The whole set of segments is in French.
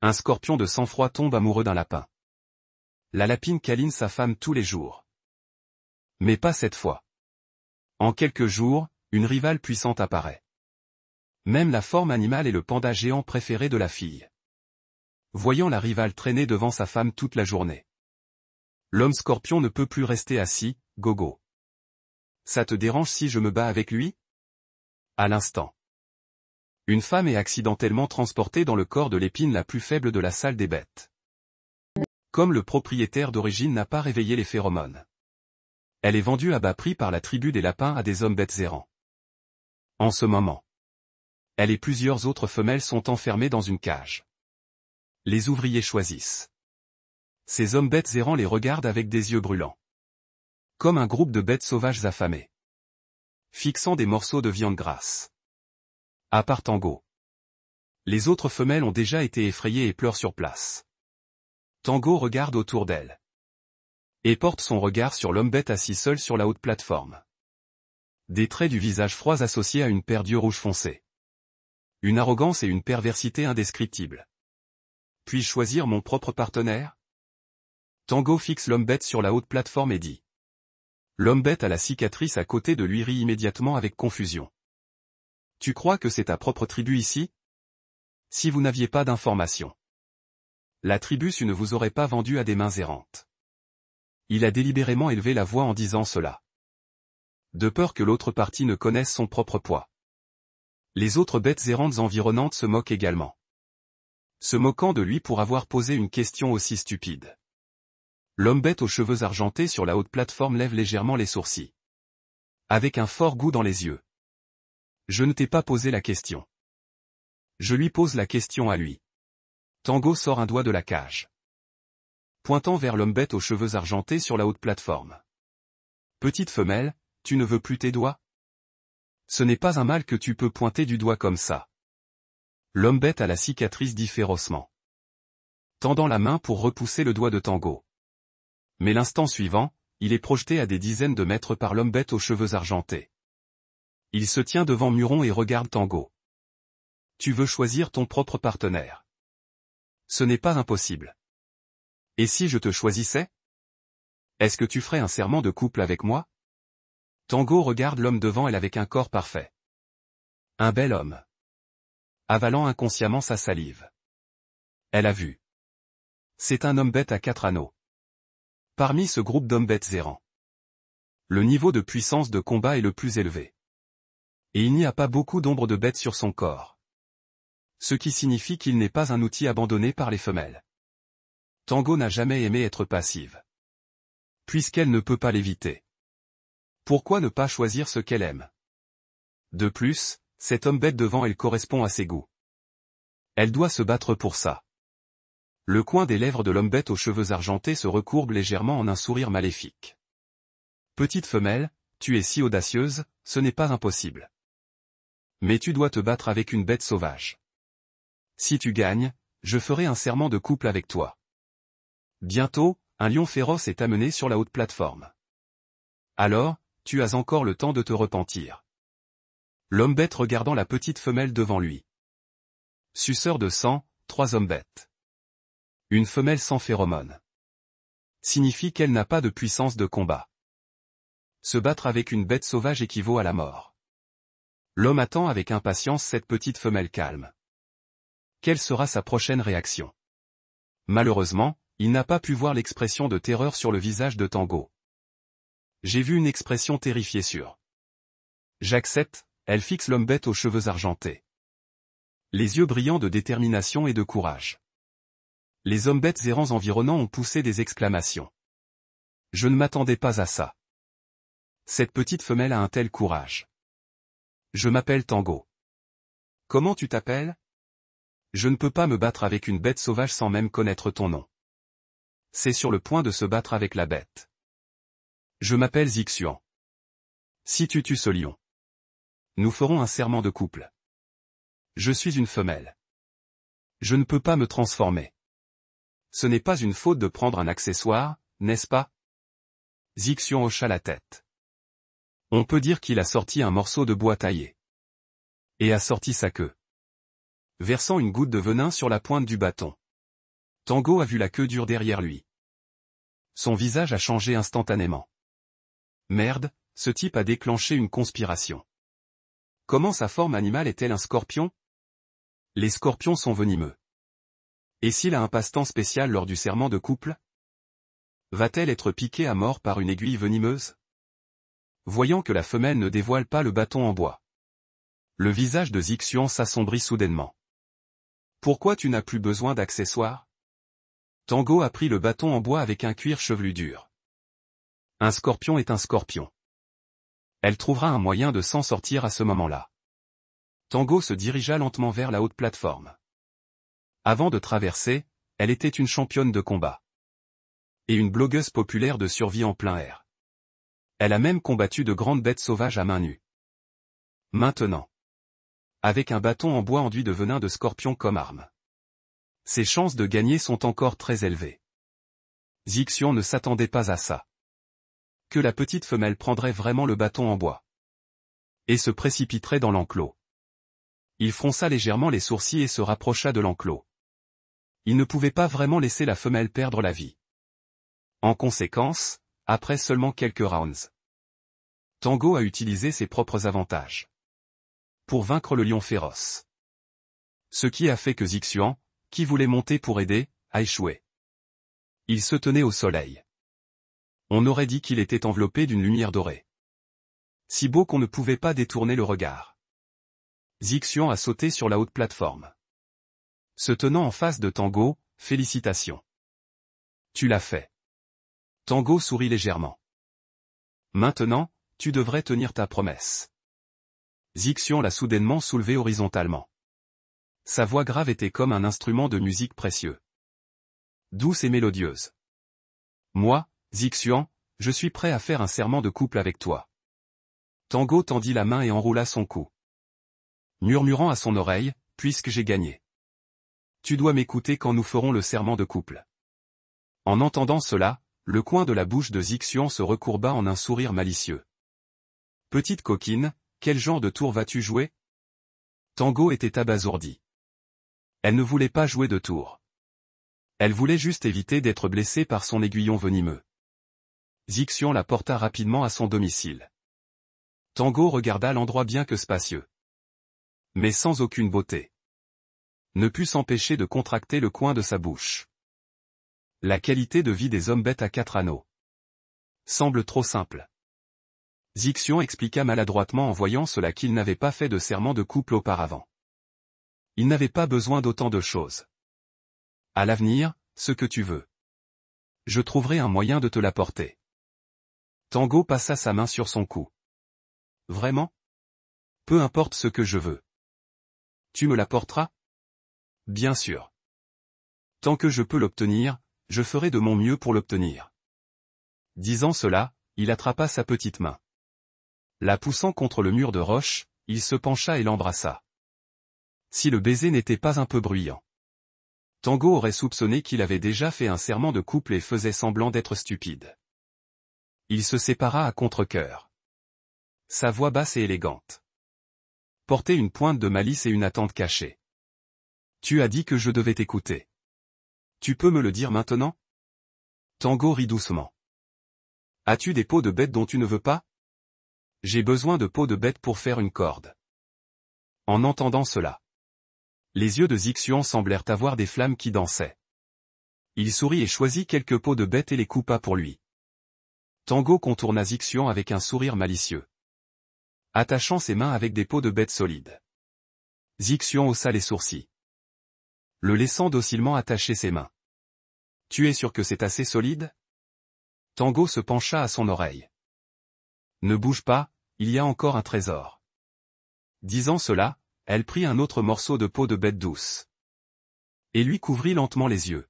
Un scorpion de sang-froid tombe amoureux d'un lapin. La lapine câline sa femme tous les jours. Mais pas cette fois. En quelques jours, une rivale puissante apparaît. Même la forme animale est le panda géant préféré de la fille. Voyant la rivale traîner devant sa femme toute la journée. L'homme scorpion ne peut plus rester assis, Gogo. Ça te dérange si je me bats avec lui? À l'instant. Une femme est accidentellement transportée dans le corps de l'épine la plus faible de la salle des bêtes. Comme le propriétaire d'origine n'a pas réveillé les phéromones. Elle est vendue à bas prix par la tribu des lapins à des hommes bêtes errants. En ce moment. Elle et plusieurs autres femelles sont enfermées dans une cage. Les ouvriers choisissent. Ces hommes bêtes errants les regardent avec des yeux brûlants. Comme un groupe de bêtes sauvages affamées. Fixant des morceaux de viande grasse. À part Tango. Les autres femelles ont déjà été effrayées et pleurent sur place. Tango regarde autour d'elle. Et porte son regard sur l'homme bête assis seul sur la haute plateforme. Des traits du visage froids associés à une paire d'yeux rouges foncés. Une arrogance et une perversité indescriptibles. Puis-je choisir mon propre partenaire? Tango fixe l'homme bête sur la haute plateforme et dit. L'homme bête à la cicatrice à côté de lui rit immédiatement avec confusion. Tu crois que c'est ta propre tribu ici? Si vous n'aviez pas d'informations. La tribu ne vous aurait pas vendu à des mains errantes. Il a délibérément élevé la voix en disant cela. De peur que l'autre partie ne connaisse son propre poids. Les autres bêtes errantes environnantes se moquent également. Se moquant de lui pour avoir posé une question aussi stupide. L'homme bête aux cheveux argentés sur la haute plateforme lève légèrement les sourcils. Avec un fort goût dans les yeux. Je ne t'ai pas posé la question. Je lui pose la question à lui. Tango sort un doigt de la cage. Pointant vers l'homme bête aux cheveux argentés sur la haute plateforme. Petite femelle, tu ne veux plus tes doigts? Ce n'est pas un mâle que tu peux pointer du doigt comme ça. L'homme bête à la cicatrice dit férocement. Tendant la main pour repousser le doigt de Tango. Mais l'instant suivant, il est projeté à des dizaines de mètres par l'homme bête aux cheveux argentés. Il se tient devant Muron et regarde Tango. Tu veux choisir ton propre partenaire. Ce n'est pas impossible. Et si je te choisissais? Est-ce que tu ferais un serment de couple avec moi? Tango regarde l'homme devant elle avec un corps parfait. Un bel homme. Avalant inconsciemment sa salive. Elle a vu. C'est un homme bête à 4 anneaux. Parmi ce groupe d'hommes bêtes errants. Le niveau de puissance de combat est le plus élevé. Et il n'y a pas beaucoup d'ombre de bêtes sur son corps. Ce qui signifie qu'il n'est pas un outil abandonné par les femelles. Tango n'a jamais aimé être passive. Puisqu'elle ne peut pas l'éviter. Pourquoi ne pas choisir ce qu'elle aime? De plus, cet homme bête devant elle correspond à ses goûts. Elle doit se battre pour ça. Le coin des lèvres de l'homme bête aux cheveux argentés se recourbe légèrement en un sourire maléfique. Petite femelle, tu es si audacieuse, ce n'est pas impossible. Mais tu dois te battre avec une bête sauvage. Si tu gagnes, je ferai un serment de couple avec toi. Bientôt, un lion féroce est amené sur la haute plateforme. Alors, tu as encore le temps de te repentir. L'homme bête regardant la petite femelle devant lui. Suceur de sang, 3 hommes bêtes. Une femelle sans phéromones. Signifie qu'elle n'a pas de puissance de combat. Se battre avec une bête sauvage équivaut à la mort. L'homme attend avec impatience cette petite femelle calme. Quelle sera sa prochaine réaction? Malheureusement, il n'a pas pu voir l'expression de terreur sur le visage de Tango. J'ai vu une expression terrifiée sur. J'accepte, elle fixe l'homme bête aux cheveux argentés. Les yeux brillants de détermination et de courage. Les hommes bêtes errants environnants ont poussé des exclamations. Je ne m'attendais pas à ça. Cette petite femelle a un tel courage. Je m'appelle Tango. Comment tu t'appelles? Je ne peux pas me battre avec une bête sauvage sans même connaître ton nom. C'est sur le point de se battre avec la bête. Je m'appelle Zixuan. Si tu tues ce lion, nous ferons un serment de couple. Je suis une femelle. Je ne peux pas me transformer. Ce n'est pas une faute de prendre un accessoire, n'est-ce pas? Zixuan hocha la tête. On peut dire qu'il a sorti un morceau de bois taillé. Et a sorti sa queue. Versant une goutte de venin sur la pointe du bâton. Tango a vu la queue dure derrière lui. Son visage a changé instantanément. Merde, ce type a déclenché une conspiration. Comment sa forme animale est-elle un scorpion? Les scorpions sont venimeux. Et s'il a un passe-temps spécial lors du serment de couple? Va-t-elle être piquée à mort par une aiguille venimeuse? Voyant que la femelle ne dévoile pas le bâton en bois. Le visage de Zixian s'assombrit soudainement. Pourquoi tu n'as plus besoin d'accessoires? Tango a pris le bâton en bois avec un cuir chevelu dur. Un scorpion est un scorpion. Elle trouvera un moyen de s'en sortir à ce moment-là. Tango se dirigea lentement vers la haute plateforme. Avant de traverser, elle était une championne de combat. Et une blogueuse populaire de survie en plein air. Elle a même combattu de grandes bêtes sauvages à main nue. Maintenant. Avec un bâton en bois enduit de venin de scorpion comme arme. Ses chances de gagner sont encore très élevées. Zixian ne s'attendait pas à ça. Que la petite femelle prendrait vraiment le bâton en bois. Et se précipiterait dans l'enclos. Il fronça légèrement les sourcils et se rapprocha de l'enclos. Il ne pouvait pas vraiment laisser la femelle perdre la vie. En conséquence, après seulement quelques rounds, Tango a utilisé ses propres avantages pour vaincre le lion féroce. Ce qui a fait que Zixian, qui voulait monter pour aider, a échoué. Il se tenait au soleil. On aurait dit qu'il était enveloppé d'une lumière dorée. Si beau qu'on ne pouvait pas détourner le regard. Zixian a sauté sur la haute plateforme. Se tenant en face de Tango, félicitations. Tu l'as fait. Tango sourit légèrement. Maintenant, tu devrais tenir ta promesse. Zixian l'a soudainement soulevé horizontalement. Sa voix grave était comme un instrument de musique précieux. Douce et mélodieuse. Moi, Zixian, je suis prêt à faire un serment de couple avec toi. Tango tendit la main et enroula son cou. Murmurant à son oreille, puisque j'ai gagné. Tu dois m'écouter quand nous ferons le serment de couple. En entendant cela, le coin de la bouche de Zixian se recourba en un sourire malicieux. Petite coquine, quel genre de tour vas-tu jouer? Tango était abasourdi. Elle ne voulait pas jouer de tour. Elle voulait juste éviter d'être blessée par son aiguillon venimeux. Zixian la porta rapidement à son domicile. Tango regarda l'endroit bien que spacieux. Mais sans aucune beauté. Ne put s'empêcher de contracter le coin de sa bouche. La qualité de vie des hommes bêtes à 4 anneaux semble trop simple. Zixian expliqua maladroitement en voyant cela qu'il n'avait pas fait de serment de couple auparavant. Il n'avait pas besoin d'autant de choses. À l'avenir, ce que tu veux. Je trouverai un moyen de te l'apporter. Tango passa sa main sur son cou. Vraiment? Peu importe ce que je veux. Tu me l'apporteras? Bien sûr. Tant que je peux l'obtenir, je ferai de mon mieux pour l'obtenir. Disant cela, il attrapa sa petite main. La poussant contre le mur de roche, il se pencha et l'embrassa. Si le baiser n'était pas un peu bruyant. Tango aurait soupçonné qu'il avait déjà fait un serment de couple et faisait semblant d'être stupide. Il se sépara à contre-cœur. Sa voix basse et élégante portait une pointe de malice et une attente cachée. Tu as dit que je devais t'écouter. Tu peux me le dire maintenant? Tango rit doucement. As-tu des peaux de bête dont tu ne veux pas? J'ai besoin de peaux de bête pour faire une corde. En entendant cela, les yeux de Zixian semblèrent avoir des flammes qui dansaient. Il sourit et choisit quelques peaux de bête et les coupa pour lui. Tango contourna Zixian avec un sourire malicieux, attachant ses mains avec des peaux de bête solides. Zixian haussa les sourcils, le laissant docilement attacher ses mains. Tu es sûr que c'est assez solide? Tango se pencha à son oreille. Ne bouge pas, il y a encore un trésor. Disant cela, elle prit un autre morceau de peau de bête douce et lui couvrit lentement les yeux.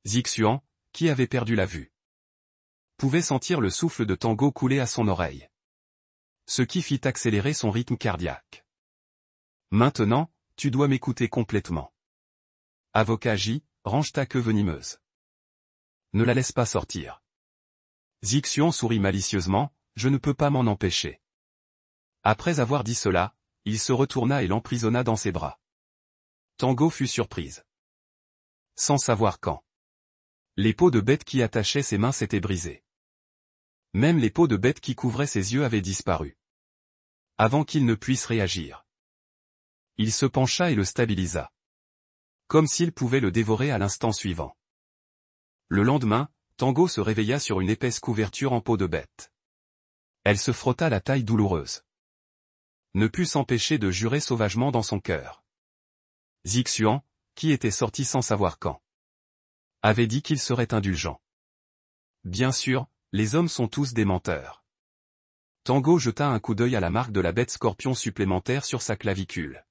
Zixian, qui avait perdu la vue, pouvait sentir le souffle de Tango couler à son oreille, ce qui fit accélérer son rythme cardiaque. Maintenant, tu dois m'écouter complètement. Avocat J, range ta queue venimeuse. Ne la laisse pas sortir. Zixian sourit malicieusement, je ne peux pas m'en empêcher. Après avoir dit cela, il se retourna et l'emprisonna dans ses bras. Tango fut surprise. Sans savoir quand. Les peaux de bête qui attachaient ses mains s'étaient brisées. Même les peaux de bête qui couvraient ses yeux avaient disparu. Avant qu'il ne puisse réagir. Il se pencha et le stabilisa. Comme s'il pouvait le dévorer à l'instant suivant. Le lendemain, Tango se réveilla sur une épaisse couverture en peau de bête. Elle se frotta la taille douloureuse. Ne put s'empêcher de jurer sauvagement dans son cœur. Zixuan, qui était sorti sans savoir quand, avait dit qu'il serait indulgent. Bien sûr, les hommes sont tous des menteurs. Tango jeta un coup d'œil à la marque de la bête scorpion supplémentaire sur sa clavicule.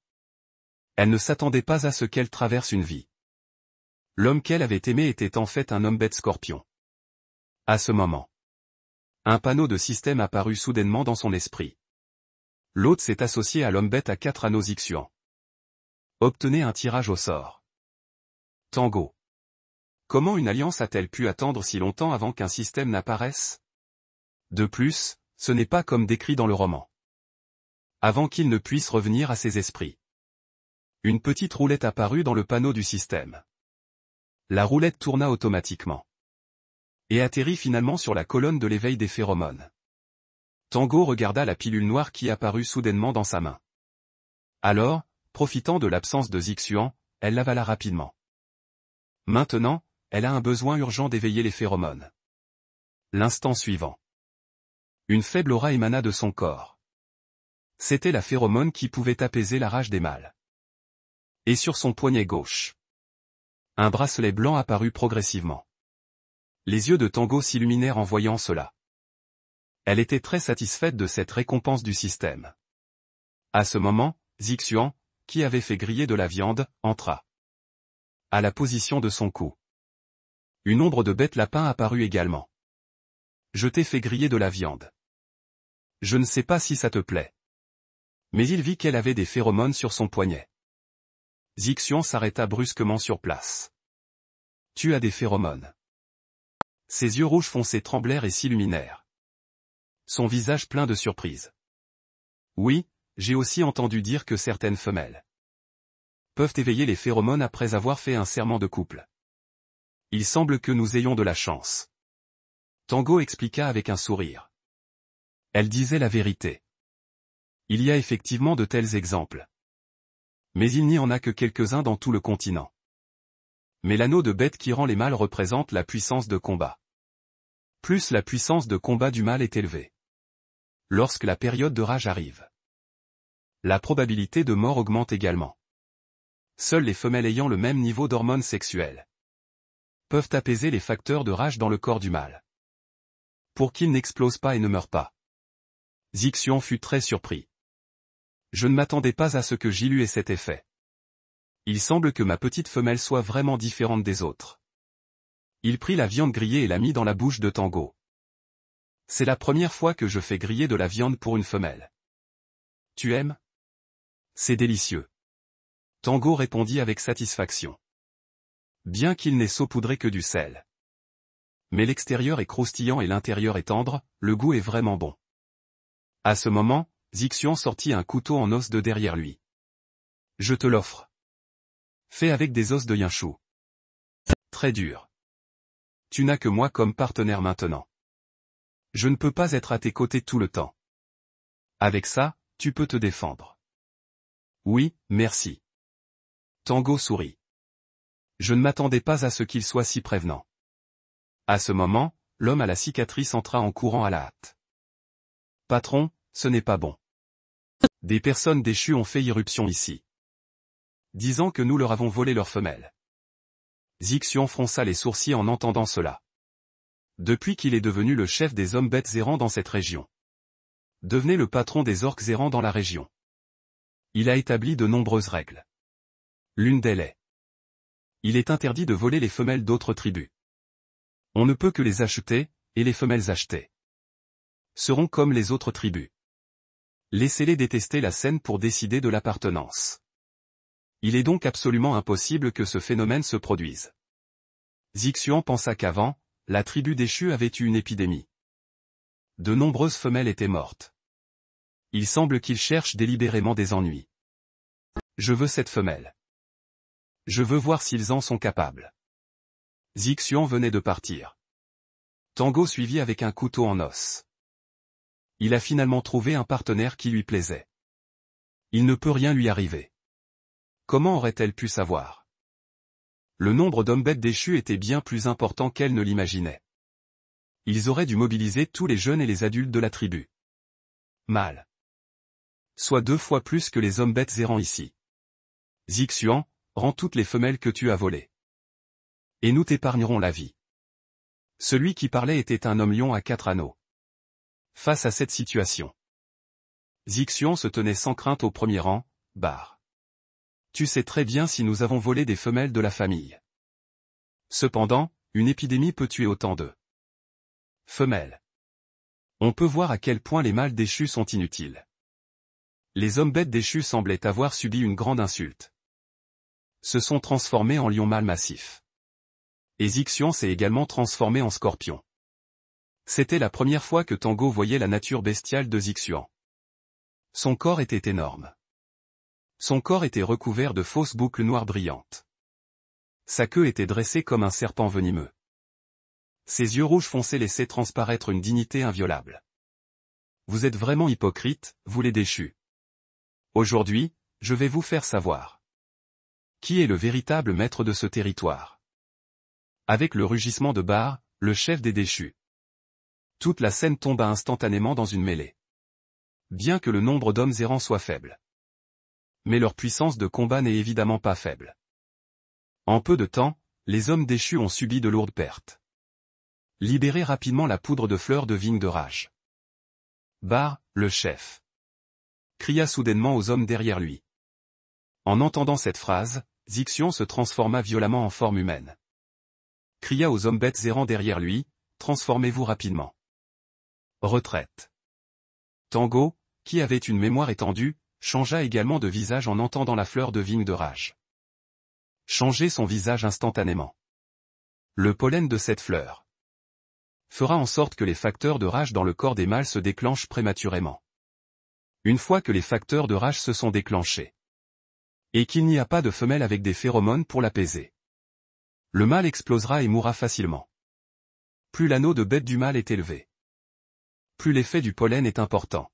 Elle ne s'attendait pas à ce qu'elle traverse une vie. L'homme qu'elle avait aimé était en fait un homme bête scorpion. À ce moment, un panneau de système apparut soudainement dans son esprit. L'hôte s'est associé à l'homme bête à 4 anneaux Zixuan. Obtenez un tirage au sort. Tango. Comment une alliance a-t-elle pu attendre si longtemps avant qu'un système n'apparaisse? De plus, ce n'est pas comme décrit dans le roman. Avant qu'il ne puisse revenir à ses esprits. Une petite roulette apparut dans le panneau du système. La roulette tourna automatiquement. Et atterrit finalement sur la colonne de l'éveil des phéromones. Tango regarda la pilule noire qui apparut soudainement dans sa main. Alors, profitant de l'absence de Zixuan, elle l'avala rapidement. Maintenant, elle a un besoin urgent d'éveiller les phéromones. L'instant suivant. Une faible aura émana de son corps. C'était la phéromone qui pouvait apaiser la rage des mâles. Et sur son poignet gauche. Un bracelet blanc apparut progressivement. Les yeux de Tango s'illuminèrent en voyant cela. Elle était très satisfaite de cette récompense du système. À ce moment, Zixuan, qui avait fait griller de la viande, entra. À la position de son cou. Une ombre de bête lapin apparut également. Je t'ai fait griller de la viande. Je ne sais pas si ça te plaît. Mais il vit qu'elle avait des phéromones sur son poignet. Zixuan s'arrêta brusquement sur place. Tu as des phéromones. Ses yeux rouges foncés tremblèrent et s'illuminèrent. Son visage plein de surprise. Oui, j'ai aussi entendu dire que certaines femelles peuvent éveiller les phéromones après avoir fait un serment de couple. Il semble que nous ayons de la chance. Tango expliqua avec un sourire. Elle disait la vérité. Il y a effectivement de tels exemples. Mais il n'y en a que quelques-uns dans tout le continent. Mais l'anneau de bête qui rend les mâles représente la puissance de combat. Plus la puissance de combat du mâle est élevée. Lorsque la période de rage arrive, la probabilité de mort augmente également. Seules les femelles ayant le même niveau d'hormones sexuelles peuvent apaiser les facteurs de rage dans le corps du mâle. Pour qu'il n'explose pas et ne meure pas. Zixuan fut très surpris. Je ne m'attendais pas à ce que j'y eût cet effet. Il semble que ma petite femelle soit vraiment différente des autres. Il prit la viande grillée et la mit dans la bouche de Tango. C'est la première fois que je fais griller de la viande pour une femelle. Tu aimes? C'est délicieux. Tango répondit avec satisfaction. Bien qu'il n'ait saupoudré que du sel. Mais l'extérieur est croustillant et l'intérieur est tendre, le goût est vraiment bon. À ce moment, Zixuan sortit un couteau en os de derrière lui. Je te l'offre. Fait avec des os de yinchu. Très dur. Tu n'as que moi comme partenaire maintenant. Je ne peux pas être à tes côtés tout le temps. Avec ça, tu peux te défendre. Oui, merci. Tango sourit. Je ne m'attendais pas à ce qu'il soit si prévenant. À ce moment, l'homme à la cicatrice entra en courant à la hâte. Patron, ce n'est pas bon. Des personnes déchues ont fait irruption ici. Disant que nous leur avons volé leurs femelles. Zixuan fronça les sourcils en entendant cela. Depuis qu'il est devenu le chef des hommes bêtes errants dans cette région. Devenait le patron des orques errants dans la région. Il a établi de nombreuses règles. L'une d'elles est. Il est interdit de voler les femelles d'autres tribus. On ne peut que les acheter, et les femelles achetées seront comme les autres tribus. Laissez-les détester la scène pour décider de l'appartenance. Il est donc absolument impossible que ce phénomène se produise. Zixuan pensa qu'avant, la tribu déchue avait eu une épidémie. De nombreuses femelles étaient mortes. Il semble qu'il cherche délibérément des ennuis. Je veux cette femelle. Je veux voir s'ils en sont capables. Zixian venait de partir. Tango suivit avec un couteau en os. Il a finalement trouvé un partenaire qui lui plaisait. Il ne peut rien lui arriver. Comment aurait-elle pu savoir? Le nombre d'hommes bêtes déchus était bien plus important qu'elle ne l'imaginait. Ils auraient dû mobiliser tous les jeunes et les adultes de la tribu. Mal. Soit 2 fois plus que les hommes bêtes errants ici. Zixian, rends toutes les femelles que tu as volées. Et nous t'épargnerons la vie. Celui qui parlait était un homme lion à 4 anneaux. Face à cette situation, Zixian se tenait sans crainte au premier rang. Bar. Tu sais très bien si nous avons volé des femelles de la famille. Cependant, une épidémie peut tuer autant de femelles. On peut voir à quel point les mâles déchus sont inutiles. Les hommes bêtes déchus semblaient avoir subi une grande insulte. Se sont transformés en lions mâles massifs. Et Zixian s'est également transformé en scorpion. C'était la première fois que Tango voyait la nature bestiale de Zixian. Son corps était énorme. Son corps était recouvert de fausses boucles noires brillantes. Sa queue était dressée comme un serpent venimeux. Ses yeux rouges foncés laissaient transparaître une dignité inviolable. Vous êtes vraiment hypocrite, vous les déchus. Aujourd'hui, je vais vous faire savoir. Qui est le véritable maître de ce territoire? Avec le rugissement de Bar, le chef des déchus. Toute la scène tomba instantanément dans une mêlée. Bien que le nombre d'hommes errants soit faible. Mais leur puissance de combat n'est évidemment pas faible. En peu de temps, les hommes déchus ont subi de lourdes pertes. Libérez rapidement la poudre de fleurs de vigne de rage. Bar, le chef, cria soudainement aux hommes derrière lui. En entendant cette phrase, Zixian se transforma violemment en forme humaine. Cria aux hommes bêtes errants derrière lui, transformez-vous rapidement. Retraite. Tango, qui avait une mémoire étendue, changea également de visage en entendant la fleur de vigne de rage. Changer son visage instantanément. Le pollen de cette fleur fera en sorte que les facteurs de rage dans le corps des mâles se déclenchent prématurément. Une fois que les facteurs de rage se sont déclenchés, et qu'il n'y a pas de femelle avec des phéromones pour l'apaiser, le mâle explosera et mourra facilement. Plus l'anneau de bête du mâle est élevé, plus l'effet du pollen est important.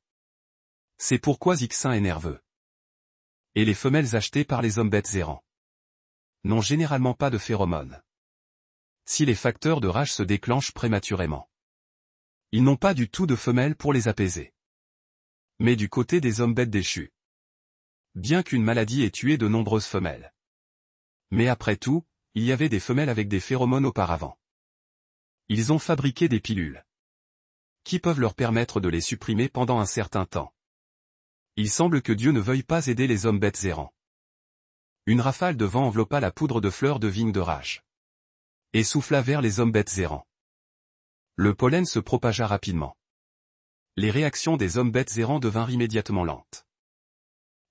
C'est pourquoi Zixian est nerveux. Et les femelles achetées par les hommes bêtes errants n'ont généralement pas de phéromones. Si les facteurs de rage se déclenchent prématurément, ils n'ont pas du tout de femelles pour les apaiser. Mais du côté des hommes bêtes déchus, bien qu'une maladie ait tué de nombreuses femelles, mais après tout, il y avait des femelles avec des phéromones auparavant. Ils ont fabriqué des pilules qui peuvent leur permettre de les supprimer pendant un certain temps. Il semble que Dieu ne veuille pas aider les hommes bêtes errants. Une rafale de vent enveloppa la poudre de fleurs de vigne de rage et souffla vers les hommes bêtes errants. Le pollen se propagea rapidement. Les réactions des hommes bêtes errants devinrent immédiatement lentes.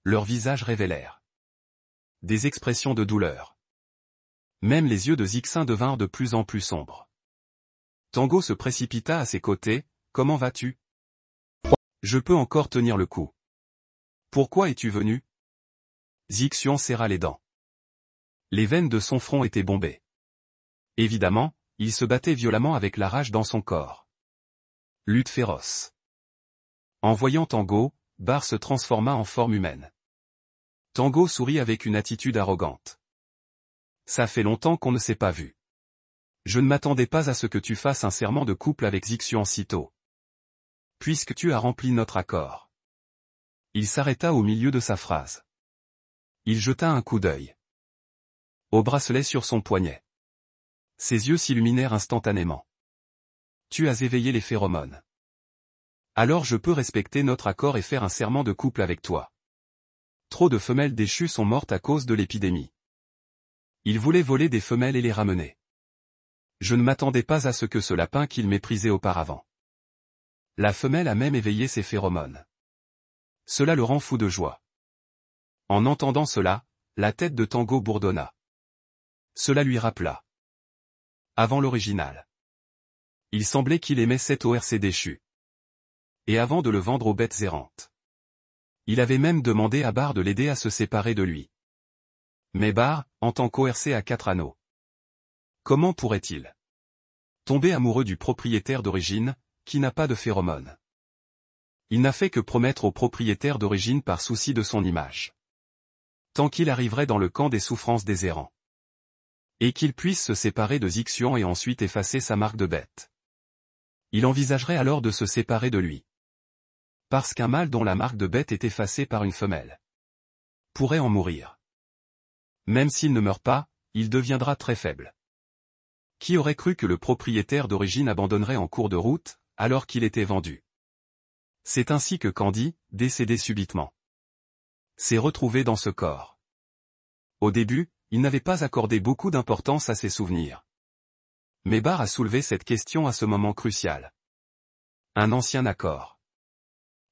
Leurs visages révélèrent des expressions de douleur. Même les yeux de Zixian devinrent de plus en plus sombres. Tango se précipita à ses côtés. Comment vas-tu? Je peux encore tenir le coup. Pourquoi es-tu venu? Zixian serra les dents. Les veines de son front étaient bombées. Évidemment, il se battait violemment avec la rage dans son corps. Lutte féroce. En voyant Tango, Bar se transforma en forme humaine. Tango sourit avec une attitude arrogante. Ça fait longtemps qu'on ne s'est pas vu. Je ne m'attendais pas à ce que tu fasses un serment de couple avec Zixian si tôt. Puisque tu as rempli notre accord. Il s'arrêta au milieu de sa phrase. Il jeta un coup d'œil au bracelet sur son poignet. Ses yeux s'illuminèrent instantanément. Tu as éveillé les phéromones. Alors je peux respecter notre accord et faire un serment de couple avec toi. Trop de femelles déchues sont mortes à cause de l'épidémie. Il voulait voler des femelles et les ramener. Je ne m'attendais pas à ce que ce lapin qu'il méprisait auparavant. La femelle a même éveillé ses phéromones. Cela le rend fou de joie. En entendant cela, la tête de Tango bourdonna. Cela lui rappela. Avant l'original. Il semblait qu'il aimait cet ORC déchu. Et avant de le vendre aux bêtes errantes. Il avait même demandé à Bar de l'aider à se séparer de lui. Mais Bar, en tant qu'ORC à 4 anneaux, Comment pourrait-il tomber amoureux du propriétaire d'origine, qui n'a pas de phéromones? Il n'a fait que promettre au propriétaire d'origine par souci de son image. Tant qu'il arriverait dans le camp des souffrances des errants. Et qu'il puisse se séparer de Zixian et ensuite effacer sa marque de bête. Il envisagerait alors de se séparer de lui. Parce qu'un mâle dont la marque de bête est effacée par une femelle pourrait en mourir. Même s'il ne meurt pas, il deviendra très faible. Qui aurait cru que le propriétaire d'origine abandonnerait en cours de route, alors qu'il était vendu? C'est ainsi que Candy, décédé subitement, s'est retrouvé dans ce corps. Au début, il n'avait pas accordé beaucoup d'importance à ses souvenirs. Mais Barr a soulevé cette question à ce moment crucial. Un ancien accord.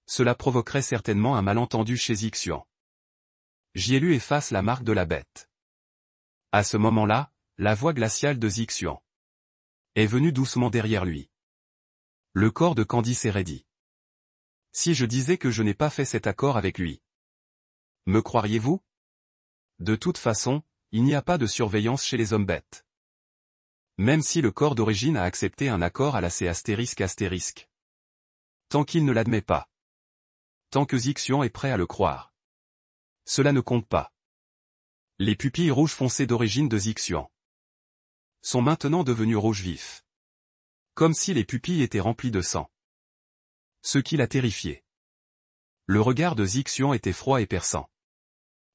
Cela provoquerait certainement un malentendu chez Zixian. Jielu efface la marque de la bête. À ce moment-là, la voix glaciale de Zixian est venue doucement derrière lui. Le corps de Candy s'est raidi. Si je disais que je n'ai pas fait cet accord avec lui, me croiriez-vous? De toute façon, il n'y a pas de surveillance chez les hommes bêtes. Même si le corps d'origine a accepté un accord à la C***. Tant qu'il ne l'admet pas. Tant que Zixian est prêt à le croire. Cela ne compte pas. Les pupilles rouges foncées d'origine de Zixian sont maintenant devenues rouges vifs. Comme si les pupilles étaient remplies de sang. Ce qui l'a terrifié. Le regard de Zixian était froid et perçant.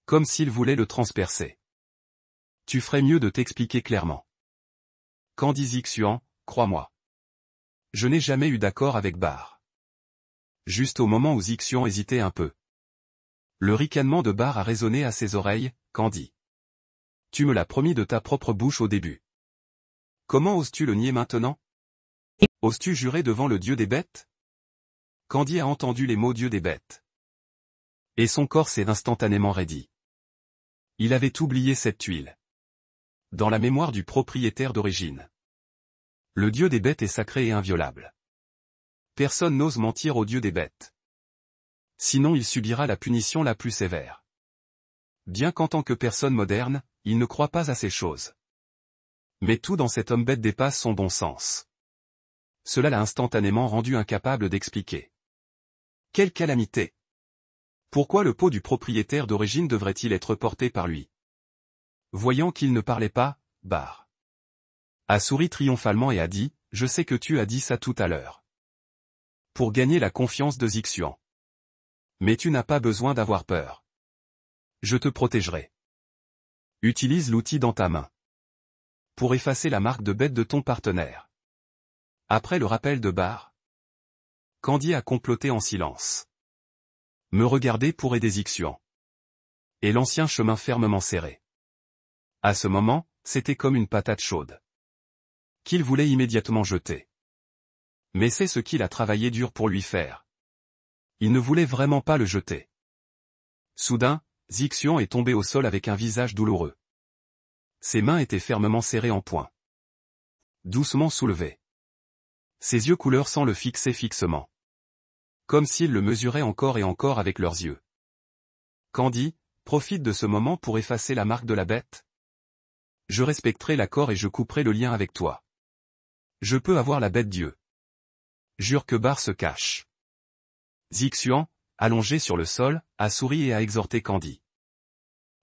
Comme s'il voulait le transpercer. Tu ferais mieux de t'expliquer clairement. Candy Zixian, crois-moi. Je n'ai jamais eu d'accord avec Barr. Juste au moment où Zixian hésitait un peu. Le ricanement de Barr a résonné à ses oreilles, Candy. Tu me l'as promis de ta propre bouche au début. Comment oses-tu le nier maintenant? Oses-tu jurer devant le dieu des bêtes? Candy a entendu les mots dieu des bêtes. Et son corps s'est instantanément raidi. Il avait oublié cette tuile. Dans la mémoire du propriétaire d'origine. Le dieu des bêtes est sacré et inviolable. Personne n'ose mentir au dieu des bêtes. Sinon il subira la punition la plus sévère. Bien qu'en tant que personne moderne, il ne croit pas à ces choses. Mais tout dans cet homme bête dépasse son bon sens. Cela l'a instantanément rendu incapable d'expliquer. Quelle calamité! Pourquoi le pot du propriétaire d'origine devrait-il être porté par lui? Voyant qu'il ne parlait pas, Barr a souri triomphalement et a dit, « Je sais que tu as dit ça tout à l'heure. Pour gagner la confiance de Zixian. Mais tu n'as pas besoin d'avoir peur. Je te protégerai. Utilise l'outil dans ta main. Pour effacer la marque de bête de ton partenaire. » Après le rappel de Barr, Candy a comploté en silence. Me regarder pour aider Zixian. Et l'ancien chemin fermement serré. À ce moment, c'était comme une patate chaude. Qu'il voulait immédiatement jeter. Mais c'est ce qu'il a travaillé dur pour lui faire. Il ne voulait vraiment pas le jeter. Soudain, Zixian est tombé au sol avec un visage douloureux. Ses mains étaient fermement serrées en poing. Doucement soulevées. Ses yeux couleur sang le fixaient fixement. Comme s'ils le mesuraient encore et encore avec leurs yeux. Candy, profite de ce moment pour effacer la marque de la bête. Je respecterai l'accord et je couperai le lien avec toi. Je peux avoir la bête Dieu. Jure que Barr se cache. Zixian, allongé sur le sol, a souri et a exhorté Candy.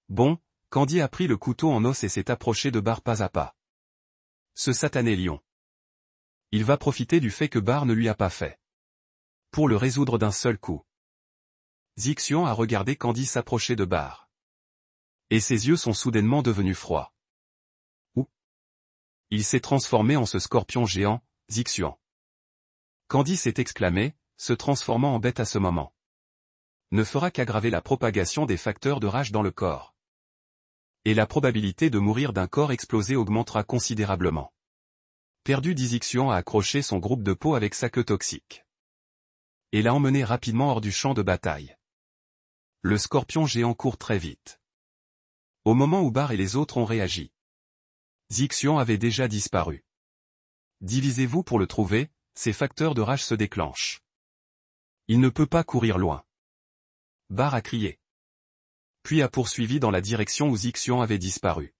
Bon, Candy a pris le couteau en os et s'est approché de Barr pas à pas. Ce satané lion. Il va profiter du fait que Barr ne lui a pas fait. Pour le résoudre d'un seul coup. Zixian a regardé Candy s'approcher de Barr. Et ses yeux sont soudainement devenus froids. Il s'est transformé en ce scorpion géant, Zixian. Candy s'est exclamé, se transformant en bête à ce moment. Ne fera qu'aggraver la propagation des facteurs de rage dans le corps. Et la probabilité de mourir d'un corps explosé augmentera considérablement. Perdu, Zixian a accroché son groupe de peau avec sa queue toxique. Et l'a emmené rapidement hors du champ de bataille. Le scorpion géant court très vite. Au moment où Barr et les autres ont réagi, Zixian avait déjà disparu. Divisez-vous pour le trouver, ces facteurs de rage se déclenchent. Il ne peut pas courir loin. Barr a crié. Puis a poursuivi dans la direction où Zixian avait disparu.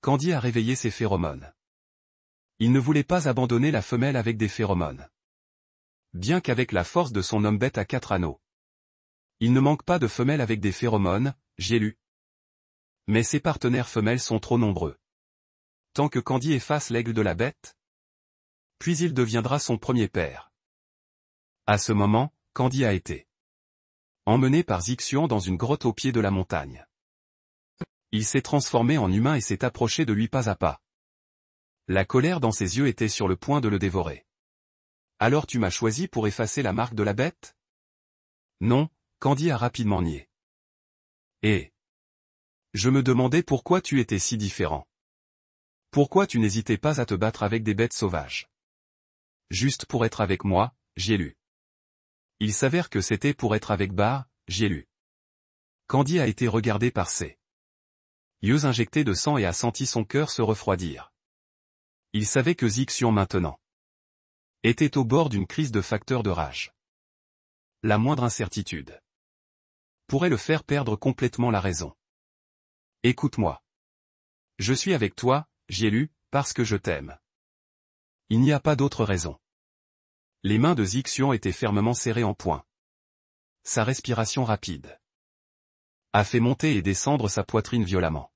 Candy a réveillé ses phéromones. Il ne voulait pas abandonner la femelle avec des phéromones. Bien qu'avec la force de son homme bête à 4 anneaux. Il ne manque pas de femelles avec des phéromones, j'ai lu. Mais ses partenaires femelles sont trop nombreux. Tant que Candy efface l'aigle de la bête, puis il deviendra son premier père. À ce moment, Candy a été emmené par Zixian dans une grotte au pied de la montagne. Il s'est transformé en humain et s'est approché de lui pas à pas. La colère dans ses yeux était sur le point de le dévorer. Alors tu m'as choisi pour effacer la marque de la bête? Non, Candy a rapidement nié. Et je me demandais pourquoi tu étais si différent. Pourquoi tu n'hésitais pas à te battre avec des bêtes sauvages? Juste pour être avec moi, j'ai lu. Il s'avère que c'était pour être avec Bar, j'ai lu. Candy a été regardé par ses yeux injectés de sang et a senti son cœur se refroidir. Il savait que Zixian maintenant était au bord d'une crise de facteur de rage. La moindre incertitude pourrait le faire perdre complètement la raison. Écoute-moi. Je suis avec toi, j'ai lu, parce que je t'aime. Il n'y a pas d'autre raison. Les mains de Zixian étaient fermement serrées en poing. Sa respiration rapide a fait monter et descendre sa poitrine violemment.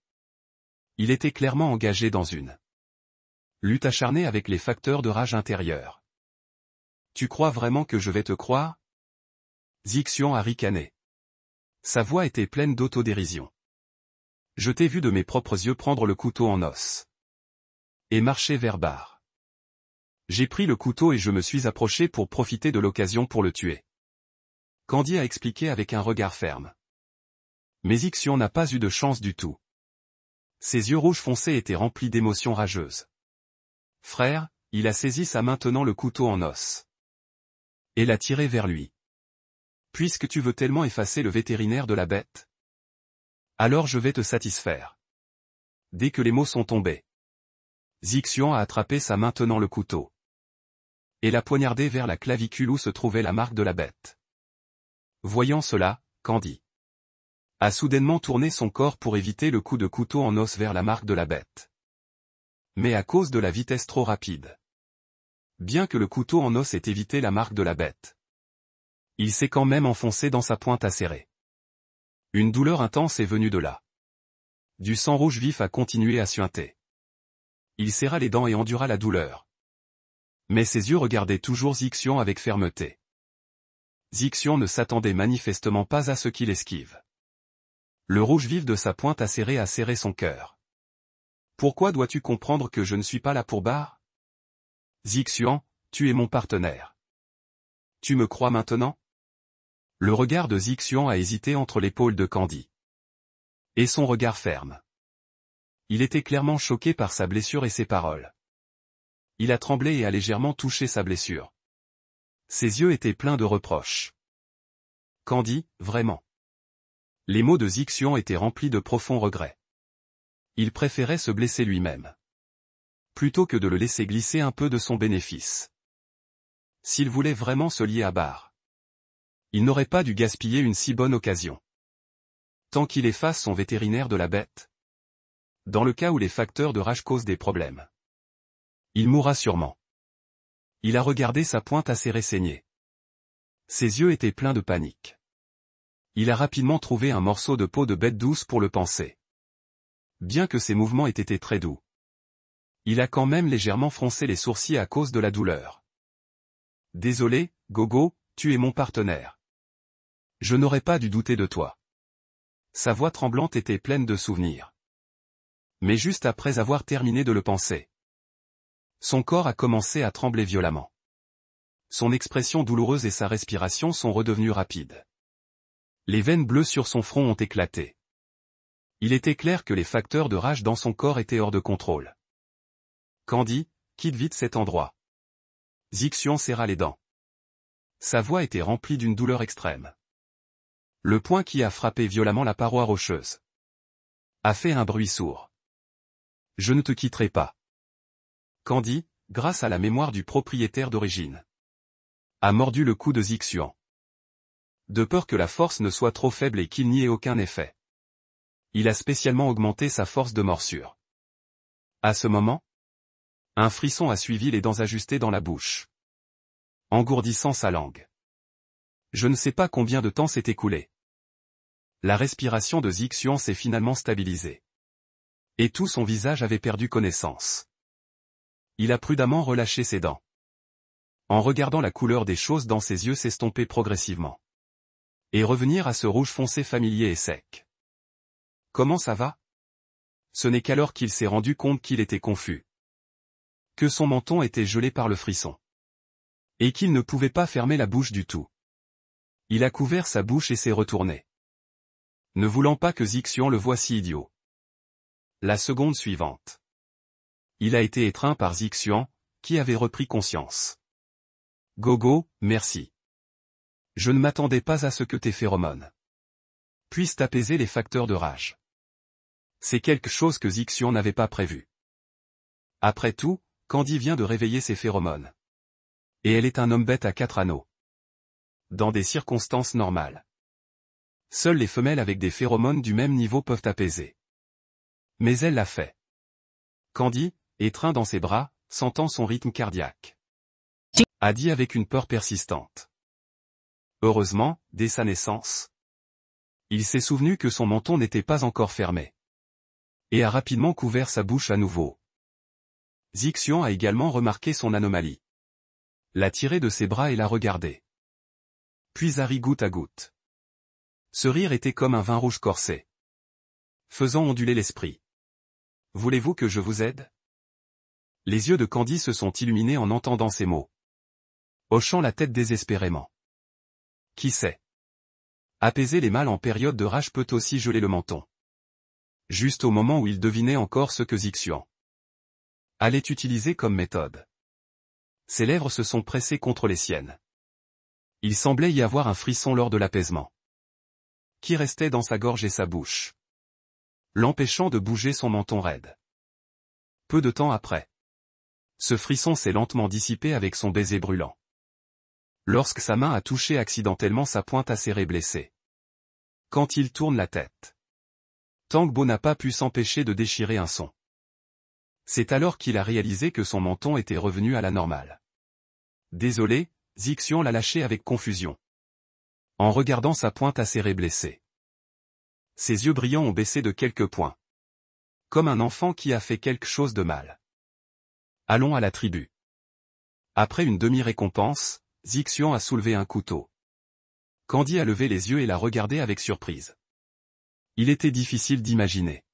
Il était clairement engagé dans une lutte acharnée avec les facteurs de rage intérieurs. Tu crois vraiment que je vais te croire? Zixian a ricané. Sa voix était pleine d'autodérision. Je t'ai vu de mes propres yeux prendre le couteau en os. Et marcher vers Bar. J'ai pris le couteau et je me suis approché pour profiter de l'occasion pour le tuer. Candy a expliqué avec un regard ferme. Mais Zixian n'a pas eu de chance du tout. Ses yeux rouges foncés étaient remplis d'émotions rageuses. Frère, il a saisi sa main tenant le couteau en os. Et l'a tiré vers lui. Puisque tu veux tellement effacer le vétérinaire de la bête, alors je vais te satisfaire. Dès que les mots sont tombés, Zixian a attrapé sa main tenant le couteau. Et l'a poignardé vers la clavicule où se trouvait la marque de la bête. Voyant cela, Candy a soudainement tourné son corps pour éviter le coup de couteau en os vers la marque de la bête. Mais à cause de la vitesse trop rapide. Bien que le couteau en os ait évité la marque de la bête, il s'est quand même enfoncé dans sa pointe acérée. Une douleur intense est venue de là. Du sang rouge vif a continué à suinter. Il serra les dents et endura la douleur. Mais ses yeux regardaient toujours Zixian avec fermeté. Zixian ne s'attendait manifestement pas à ce qu'il esquive. Le rouge vif de sa pointe acérée a serré son cœur. Pourquoi dois-tu comprendre que je ne suis pas là pour Bar? Zixian, tu es mon partenaire. Tu me crois maintenant? Le regard de Zixian a hésité entre l'épaule de Candy. Et son regard ferme. Il était clairement choqué par sa blessure et ses paroles. Il a tremblé et a légèrement touché sa blessure. Ses yeux étaient pleins de reproches. Candy, vraiment. Les mots de Zixian étaient remplis de profonds regrets. Il préférait se blesser lui-même. Plutôt que de le laisser glisser un peu de son bénéfice. S'il voulait vraiment se lier à Bar, il n'aurait pas dû gaspiller une si bonne occasion. Tant qu'il efface son vétérinaire de la bête. Dans le cas où les facteurs de rage causent des problèmes. Il mourra sûrement. Il a regardé sa pointe acérée saigner. Ses yeux étaient pleins de panique. Il a rapidement trouvé un morceau de peau de bête douce pour le panser. Bien que ses mouvements aient été très doux. Il a quand même légèrement froncé les sourcils à cause de la douleur. Désolé, Gogo, tu es mon partenaire. Je n'aurais pas dû douter de toi. Sa voix tremblante était pleine de souvenirs. Mais juste après avoir terminé de le panser, son corps a commencé à trembler violemment. Son expression douloureuse et sa respiration sont redevenues rapides. Les veines bleues sur son front ont éclaté. Il était clair que les facteurs de rage dans son corps étaient hors de contrôle. Candy, quitte vite cet endroit. Zixian serra les dents. Sa voix était remplie d'une douleur extrême. Le poing qui a frappé violemment la paroi rocheuse a fait un bruit sourd. Je ne te quitterai pas. Candy, grâce à la mémoire du propriétaire d'origine, a mordu le cou de Zixian. De peur que la force ne soit trop faible et qu'il n'y ait aucun effet. Il a spécialement augmenté sa force de morsure. À ce moment, Un frisson a suivi, les dents ajustées dans la bouche, engourdissant sa langue. Je ne sais pas combien de temps s'est écoulé. La respiration de Zixian s'est finalement stabilisée. Et tout son visage avait perdu connaissance. Il a prudemment relâché ses dents. En regardant la couleur des choses dans ses yeux s'estomper progressivement. Et revenir à ce rouge foncé familier et sec. Comment ça va? Ce n'est qu'alors qu'il s'est rendu compte qu'il était confus. Que son menton était gelé par le frisson. Et qu'il ne pouvait pas fermer la bouche du tout. Il a couvert sa bouche et s'est retourné. Ne voulant pas que Zixian le voie si idiot. La seconde suivante. Il a été étreint par Zixian, qui avait repris conscience. Gogo, merci. Je ne m'attendais pas à ce que tes phéromones puissent apaiser les facteurs de rage. C'est quelque chose que Zixian n'avait pas prévu. Après tout, Candy vient de réveiller ses phéromones. Et elle est un homme bête à 4 anneaux. Dans des circonstances normales. Seules les femelles avec des phéromones du même niveau peuvent apaiser. Mais elle l'a fait. Candy, étreint dans ses bras, sentant son rythme cardiaque, a dit avec une peur persistante. Heureusement, dès sa naissance, il s'est souvenu que son menton n'était pas encore fermé. Et a rapidement couvert sa bouche à nouveau. Zixian a également remarqué son anomalie. L'a tiré de ses bras et l'a regardé. Puis a ri goutte à goutte. Ce rire était comme un vin rouge corsé, faisant onduler l'esprit. Voulez-vous que je vous aide? Les yeux de Candy se sont illuminés en entendant ces mots. Hochant la tête désespérément. Qui sait? Apaiser les mâles en période de rage peut aussi geler le menton. Juste au moment où il devinait encore ce que Zixian allait utiliser comme méthode. Ses lèvres se sont pressées contre les siennes. Il semblait y avoir un frisson lors de l'apaisement, qui restait dans sa gorge et sa bouche, l'empêchant de bouger son menton raide. Peu de temps après, ce frisson s'est lentement dissipé avec son baiser brûlant. Lorsque sa main a touché accidentellement sa pointe acérée blessée. Quand il tourne la tête, Tangbo n'a pas pu s'empêcher de déchirer un son. C'est alors qu'il a réalisé que son menton était revenu à la normale. Désolé, Zixian l'a lâché avec confusion, en regardant sa pointe acérée blessée. Ses yeux brillants ont baissé de quelques points. Comme un enfant qui a fait quelque chose de mal. Allons à la tribu. Après une demi-récompense, Zixian a soulevé un couteau. Candy a levé les yeux et l'a regardé avec surprise. Il était difficile d'imaginer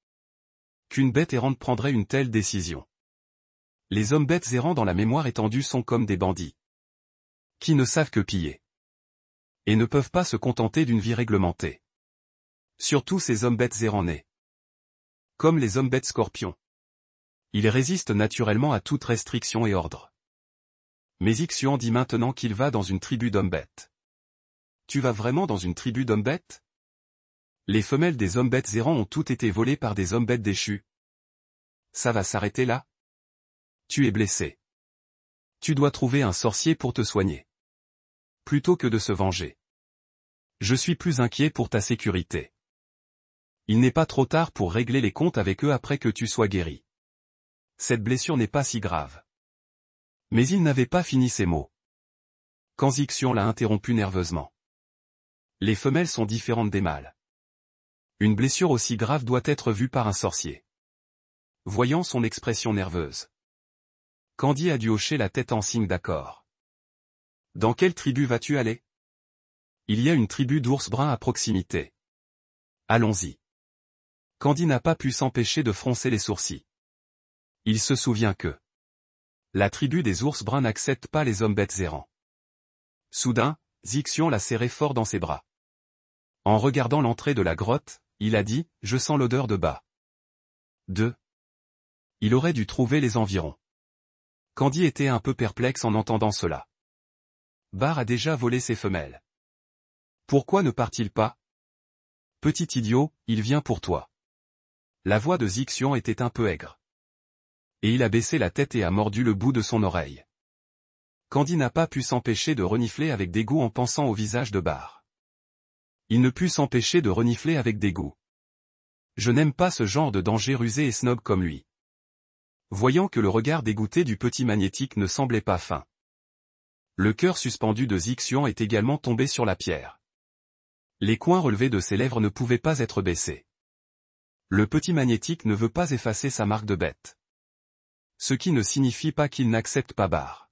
qu'une bête errante prendrait une telle décision. Les hommes bêtes errants dans la mémoire étendue sont comme des bandits, qui ne savent que piller. Et ne peuvent pas se contenter d'une vie réglementée. Surtout ces hommes bêtes errants nés. Comme les hommes bêtes scorpions. Ils résistent naturellement à toute restriction et ordre. Mais Zixian dit maintenant qu'il va dans une tribu d'hommes bêtes. Tu vas vraiment dans une tribu d'hommes bêtes? Les femelles des hommes bêtes errants ont toutes été volées par des hommes bêtes déchus. Ça va s'arrêter là? Tu es blessé. Tu dois trouver un sorcier pour te soigner. Plutôt que de se venger. Je suis plus inquiet pour ta sécurité. Il n'est pas trop tard pour régler les comptes avec eux après que tu sois guéri. Cette blessure n'est pas si grave. Mais il n'avait pas fini ses mots. Quand Zixian l'a interrompu nerveusement. Les femelles sont différentes des mâles. Une blessure aussi grave doit être vue par un sorcier. Voyant son expression nerveuse, Candy a dû hocher la tête en signe d'accord. Dans quelle tribu vas-tu aller? Il y a une tribu d'ours bruns à proximité. Allons-y. Candy n'a pas pu s'empêcher de froncer les sourcils. Il se souvient que la tribu des ours bruns n'accepte pas les hommes bêtes errants. Soudain, Zixian l'a serré fort dans ses bras. En regardant l'entrée de la grotte, il a dit, je sens l'odeur de bas. 2. Il aurait dû trouver les environs. Candy était un peu perplexe en entendant cela. Bar a déjà volé ses femelles. Pourquoi ne part-il pas? Petit idiot, il vient pour toi. La voix de Zixian était un peu aigre. Et il a baissé la tête et a mordu le bout de son oreille. Candy n'a pas pu s'empêcher de renifler avec dégoût en pensant au visage de Bar. Il ne put s'empêcher de renifler avec dégoût. Je n'aime pas ce genre de danger rusé et snob comme lui. Voyant que le regard dégoûté du petit magnétique ne semblait pas fin. Le cœur suspendu de Zixian est également tombé sur la pierre. Les coins relevés de ses lèvres ne pouvaient pas être baissés. Le petit magnétique ne veut pas effacer sa marque de bête. Ce qui ne signifie pas qu'il n'accepte pas Barre.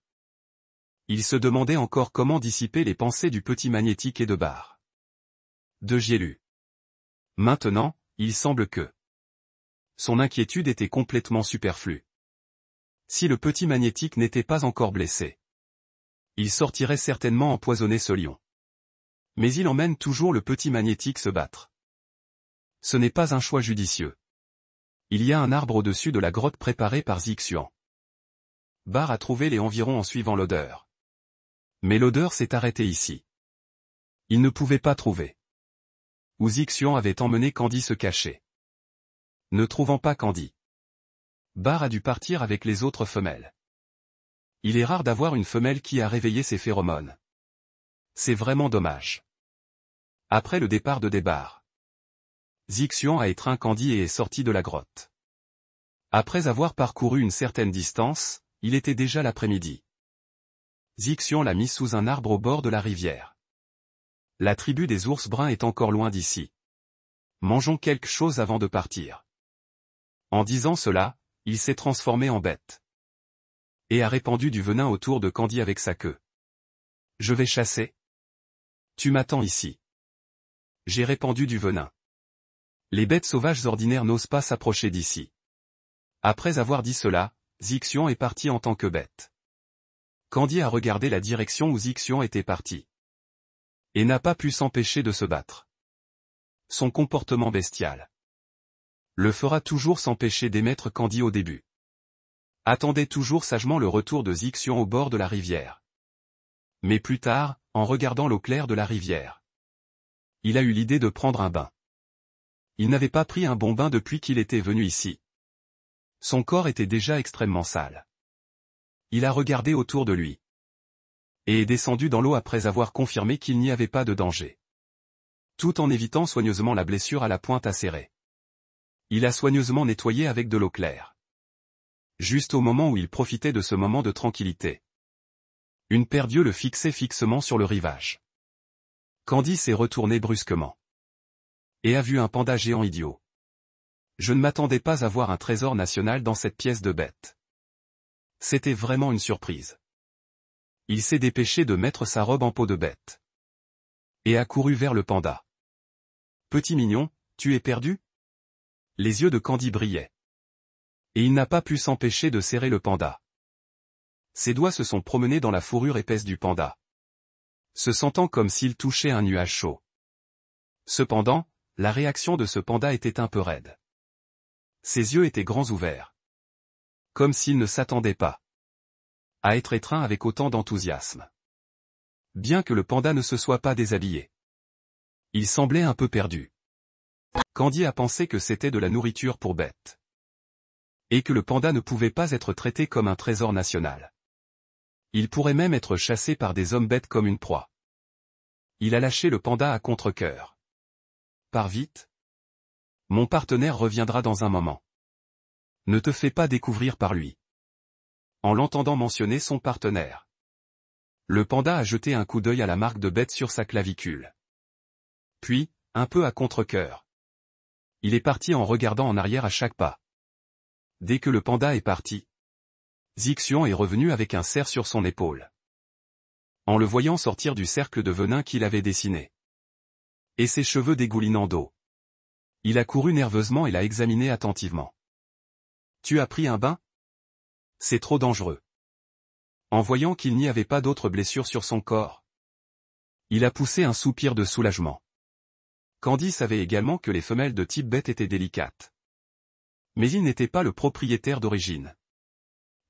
Il se demandait encore comment dissiper les pensées du petit magnétique et de Barre. De Gielu. Maintenant, il semble que son inquiétude était complètement superflue. Si le petit magnétique n'était pas encore blessé, il sortirait certainement empoisonner ce lion. Mais il emmène toujours le petit magnétique se battre. Ce n'est pas un choix judicieux. Il y a un arbre au-dessus de la grotte préparée par Zixian. Barre a trouvé les environs en suivant l'odeur. Mais l'odeur s'est arrêtée ici. Il ne pouvait pas trouver où Zixian avait emmené Candy se cacher. Ne trouvant pas Candy, Barre a dû partir avec les autres femelles. Il est rare d'avoir une femelle qui a réveillé ses phéromones. C'est vraiment dommage. Après le départ de Barre, Zixian a étreint Candy et est sorti de la grotte. Après avoir parcouru une certaine distance, il était déjà l'après-midi. Zixian l'a mis sous un arbre au bord de la rivière. La tribu des ours bruns est encore loin d'ici. Mangeons quelque chose avant de partir. En disant cela, il s'est transformé en bête. Et a répandu du venin autour de Candy avec sa queue. Je vais chasser. Tu m'attends ici. J'ai répandu du venin. Les bêtes sauvages ordinaires n'osent pas s'approcher d'ici. Après avoir dit cela, Zixian est parti en tant que bête. Candy a regardé la direction où Zixian était parti. Et n'a pas pu s'empêcher de se battre. Son comportement bestial le fera toujours s'empêcher d'émettre Candy au début. Attendait toujours sagement le retour de Zixian au bord de la rivière. Mais plus tard, en regardant l'eau claire de la rivière, il a eu l'idée de prendre un bain. Il n'avait pas pris un bon bain depuis qu'il était venu ici. Son corps était déjà extrêmement sale. Il a regardé autour de lui. Et est descendu dans l'eau après avoir confirmé qu'il n'y avait pas de danger. Tout en évitant soigneusement la blessure à la pointe acérée. Il a soigneusement nettoyé avec de l'eau claire. Juste au moment où il profitait de ce moment de tranquillité, une paire d'yeux le fixait fixement sur le rivage. Candy s'est retourné brusquement. Et a vu un panda géant idiot. Je ne m'attendais pas à voir un trésor national dans cette pièce de bête. C'était vraiment une surprise. Il s'est dépêché de mettre sa robe en peau de bête. Et a couru vers le panda. Petit mignon, tu es perdu? Les yeux de Candy brillaient. Et il n'a pas pu s'empêcher de serrer le panda. Ses doigts se sont promenés dans la fourrure épaisse du panda, se sentant comme s'il touchait un nuage chaud. Cependant, la réaction de ce panda était un peu raide. Ses yeux étaient grands ouverts. Comme s'il ne s'attendait pas à être étreint avec autant d'enthousiasme. Bien que le panda ne se soit pas déshabillé, il semblait un peu perdu. Candy a pensé que c'était de la nourriture pour bêtes. Et que le panda ne pouvait pas être traité comme un trésor national. Il pourrait même être chassé par des hommes bêtes comme une proie. Il a lâché le panda à contre-cœur. Pars vite. Mon partenaire reviendra dans un moment. Ne te fais pas découvrir par lui. En l'entendant mentionner son partenaire, le panda a jeté un coup d'œil à la marque de bête sur sa clavicule. Puis, un peu à contre-cœur, il est parti en regardant en arrière à chaque pas. Dès que le panda est parti, Zixian est revenu avec un cerf sur son épaule. En le voyant sortir du cercle de venin qu'il avait dessiné, et ses cheveux dégoulinant d'eau, il a couru nerveusement et l'a examiné attentivement. Tu as pris un bain? C'est trop dangereux. En voyant qu'il n'y avait pas d'autres blessures sur son corps, il a poussé un soupir de soulagement. Candy savait également que les femelles de type bête étaient délicates. Mais il n'était pas le propriétaire d'origine.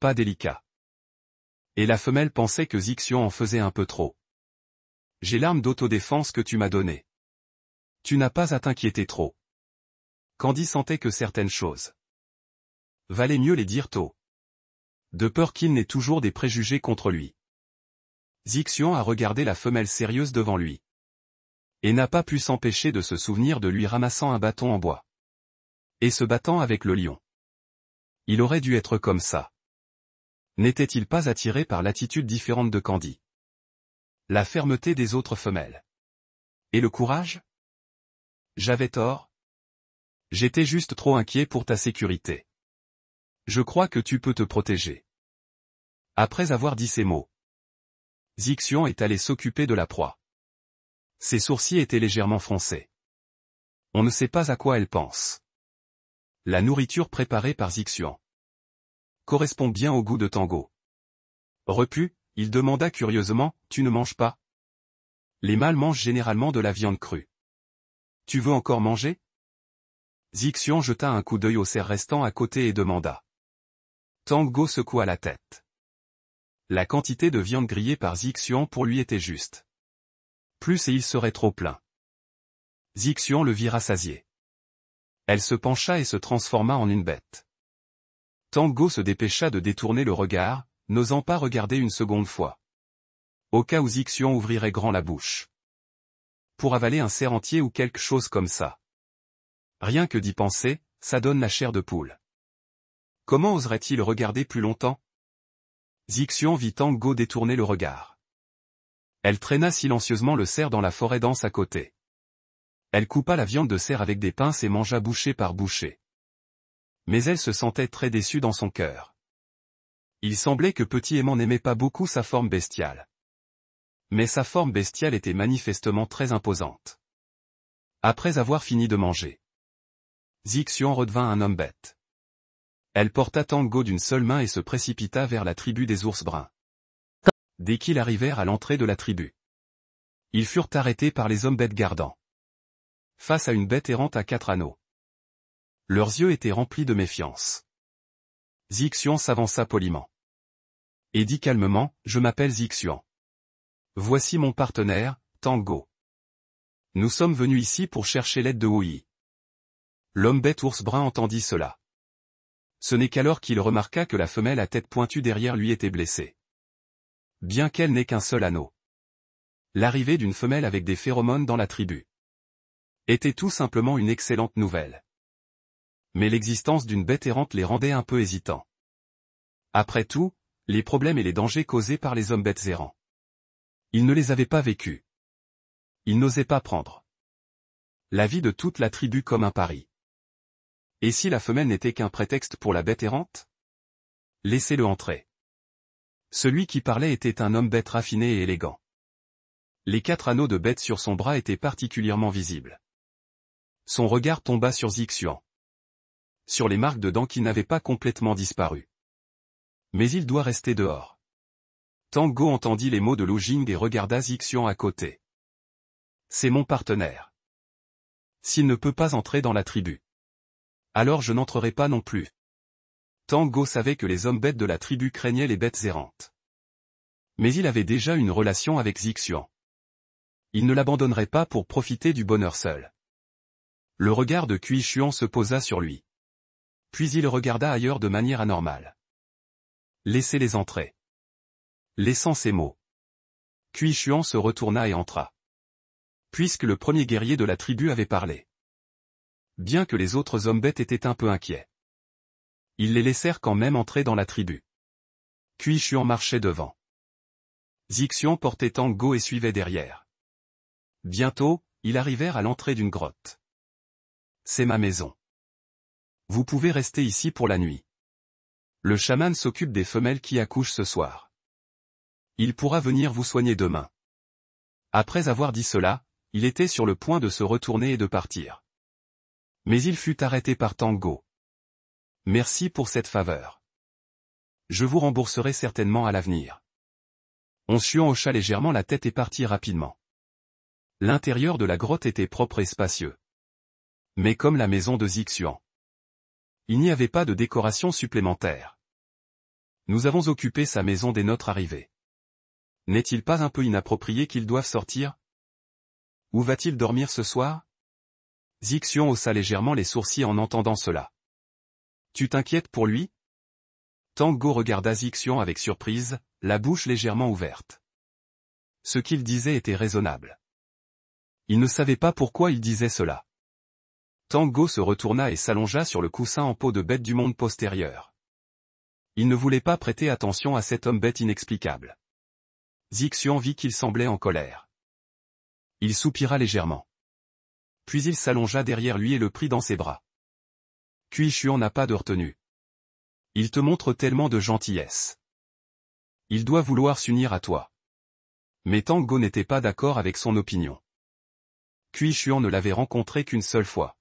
Pas délicat. Et la femelle pensait que Zixian en faisait un peu trop. J'ai l'arme d'autodéfense que tu m'as donnée. Tu n'as pas à t'inquiéter trop. Candy sentait que certaines choses valait mieux les dire tôt. De peur qu'il n'ait toujours des préjugés contre lui. Zixian a regardé la femelle sérieuse devant lui. Et n'a pas pu s'empêcher de se souvenir de lui ramassant un bâton en bois. Et se battant avec le lion. Il aurait dû être comme ça. N'était-il pas attiré par l'attitude différente de Candy? La fermeté des autres femelles. Et le courage? J'avais tort? J'étais juste trop inquiet pour ta sécurité. Je crois que tu peux te protéger. Après avoir dit ces mots, Zixian est allé s'occuper de la proie. Ses sourcils étaient légèrement froncés. On ne sait pas à quoi elle pense. La nourriture préparée par Zixian correspond bien au goût de Tango. Repu, il demanda curieusement, « Tu ne manges pas? Les mâles mangent généralement de la viande crue. Tu veux encore manger ?» Zixian jeta un coup d'œil au cerf restant à côté et demanda. Tango secoua la tête. La quantité de viande grillée par Zixian pour lui était juste. Plus et il serait trop plein. Zixian le vit rassasié. Elle se pencha et se transforma en une bête. Tango se dépêcha de détourner le regard, n'osant pas regarder une seconde fois. Au cas où Zixian ouvrirait grand la bouche. Pour avaler un cerf entier ou quelque chose comme ça. Rien que d'y penser, ça donne la chair de poule. Comment oserait-il regarder plus longtemps? Zixian vit Tango détourner le regard. Elle traîna silencieusement le cerf dans la forêt dense à côté. Elle coupa la viande de cerf avec des pinces et mangea bouchée par bouchée. Mais elle se sentait très déçue dans son cœur. Il semblait que Petit Aimant n'aimait pas beaucoup sa forme bestiale. Mais sa forme bestiale était manifestement très imposante. Après avoir fini de manger, Zixian redevint un homme bête. Elle porta Tango d'une seule main et se précipita vers la tribu des ours bruns. Dès qu'ils arrivèrent à l'entrée de la tribu, ils furent arrêtés par les hommes bêtes gardants. Face à une bête errante à 4 anneaux. Leurs yeux étaient remplis de méfiance. Zixian s'avança poliment. Et dit calmement, « Je m'appelle Zixian. Voici mon partenaire, Tango. Nous sommes venus ici pour chercher l'aide de Houyi. » L'homme bête ours brun entendit cela. Ce n'est qu'alors qu'il remarqua que la femelle à tête pointue derrière lui était blessée. Bien qu'elle n'ait qu'un seul anneau. L'arrivée d'une femelle avec des phéromones dans la tribu était tout simplement une excellente nouvelle. Mais l'existence d'une bête errante les rendait un peu hésitants. Après tout, les problèmes et les dangers causés par les hommes bêtes errants. Ils ne les avaient pas vécus. Ils n'osaient pas prendre la vie de toute la tribu comme un pari. Et si la femelle n'était qu'un prétexte pour la bête errante? Laissez-le entrer. Celui qui parlait était un homme bête raffiné et élégant. Les 4 anneaux de bête sur son bras étaient particulièrement visibles. Son regard tomba sur Zixian. Sur les marques de dents qui n'avaient pas complètement disparu. Mais il doit rester dehors. Tango entendit les mots de Lu Jing et regarda Zixian à côté. C'est mon partenaire. S'il ne peut pas entrer dans la tribu, alors je n'entrerai pas non plus. Tango savait que les hommes bêtes de la tribu craignaient les bêtes errantes. Mais il avait déjà une relation avec Zixian. Il ne l'abandonnerait pas pour profiter du bonheur seul. Le regard de Cui Xuan se posa sur lui. Puis il regarda ailleurs de manière anormale. Laissez-les entrer. Laissant ces mots, Cui Xuan se retourna et entra. Puisque le premier guerrier de la tribu avait parlé. Bien que les autres hommes bêtes étaient un peu inquiets. Ils les laissèrent quand même entrer dans la tribu. Cui Xuan marchait devant. Zixian portait Tango et suivait derrière. Bientôt, ils arrivèrent à l'entrée d'une grotte. C'est ma maison. Vous pouvez rester ici pour la nuit. Le chaman s'occupe des femelles qui accouchent ce soir. Il pourra venir vous soigner demain. Après avoir dit cela, il était sur le point de se retourner et de partir. Mais il fut arrêté par Tango. Merci pour cette faveur. Je vous rembourserai certainement à l'avenir. Xuan hocha légèrement la tête et partit rapidement. L'intérieur de la grotte était propre et spacieux. Mais comme la maison de Zixian, il n'y avait pas de décoration supplémentaire. Nous avons occupé sa maison dès notre arrivée. N'est-il pas un peu inapproprié qu'ils doivent sortir? Où va-t-il dormir ce soir? Zixian haussa légèrement les sourcils en entendant cela. Tu t'inquiètes pour lui? Tango regarda Zixian avec surprise, la bouche légèrement ouverte. Ce qu'il disait était raisonnable. Il ne savait pas pourquoi il disait cela. Tango se retourna et s'allongea sur le coussin en peau de bête du monde postérieur. Il ne voulait pas prêter attention à cet homme bête inexplicable. Zixian vit qu'il semblait en colère. Il soupira légèrement. Puis il s'allongea derrière lui et le prit dans ses bras. Cui Xuan n'a pas de retenue. Il te montre tellement de gentillesse. Il doit vouloir s'unir à toi. Mais Tang Go n'était pas d'accord avec son opinion. Cui Xuan ne l'avait rencontré qu'une seule fois.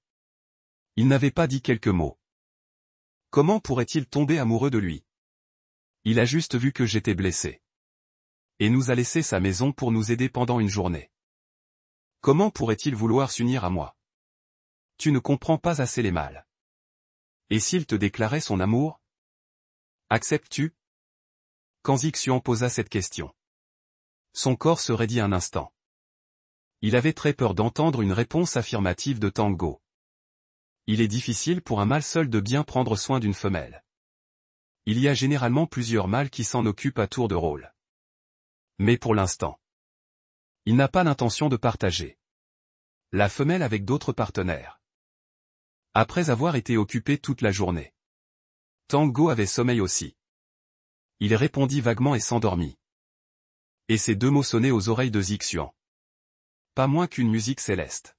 Il n'avait pas dit quelques mots. Comment pourrait-il tomber amoureux de lui? Il a juste vu que j'étais blessé. Et nous a laissé sa maison pour nous aider pendant une journée. Comment pourrait-il vouloir s'unir à moi? Tu ne comprends pas assez les mâles. Et s'il te déclarait son amour? Acceptes-tu? Quand Zixian posa cette question, son corps se raidit un instant. Il avait très peur d'entendre une réponse affirmative de Tang Go. Il est difficile pour un mâle seul de bien prendre soin d'une femelle. Il y a généralement plusieurs mâles qui s'en occupent à tour de rôle. Mais pour l'instant, il n'a pas l'intention de partager la femelle avec d'autres partenaires. Après avoir été occupé toute la journée, Tang Go avait sommeil aussi. Il répondit vaguement et s'endormit. Et ces deux mots sonnaient aux oreilles de Zixian. Pas moins qu'une musique céleste.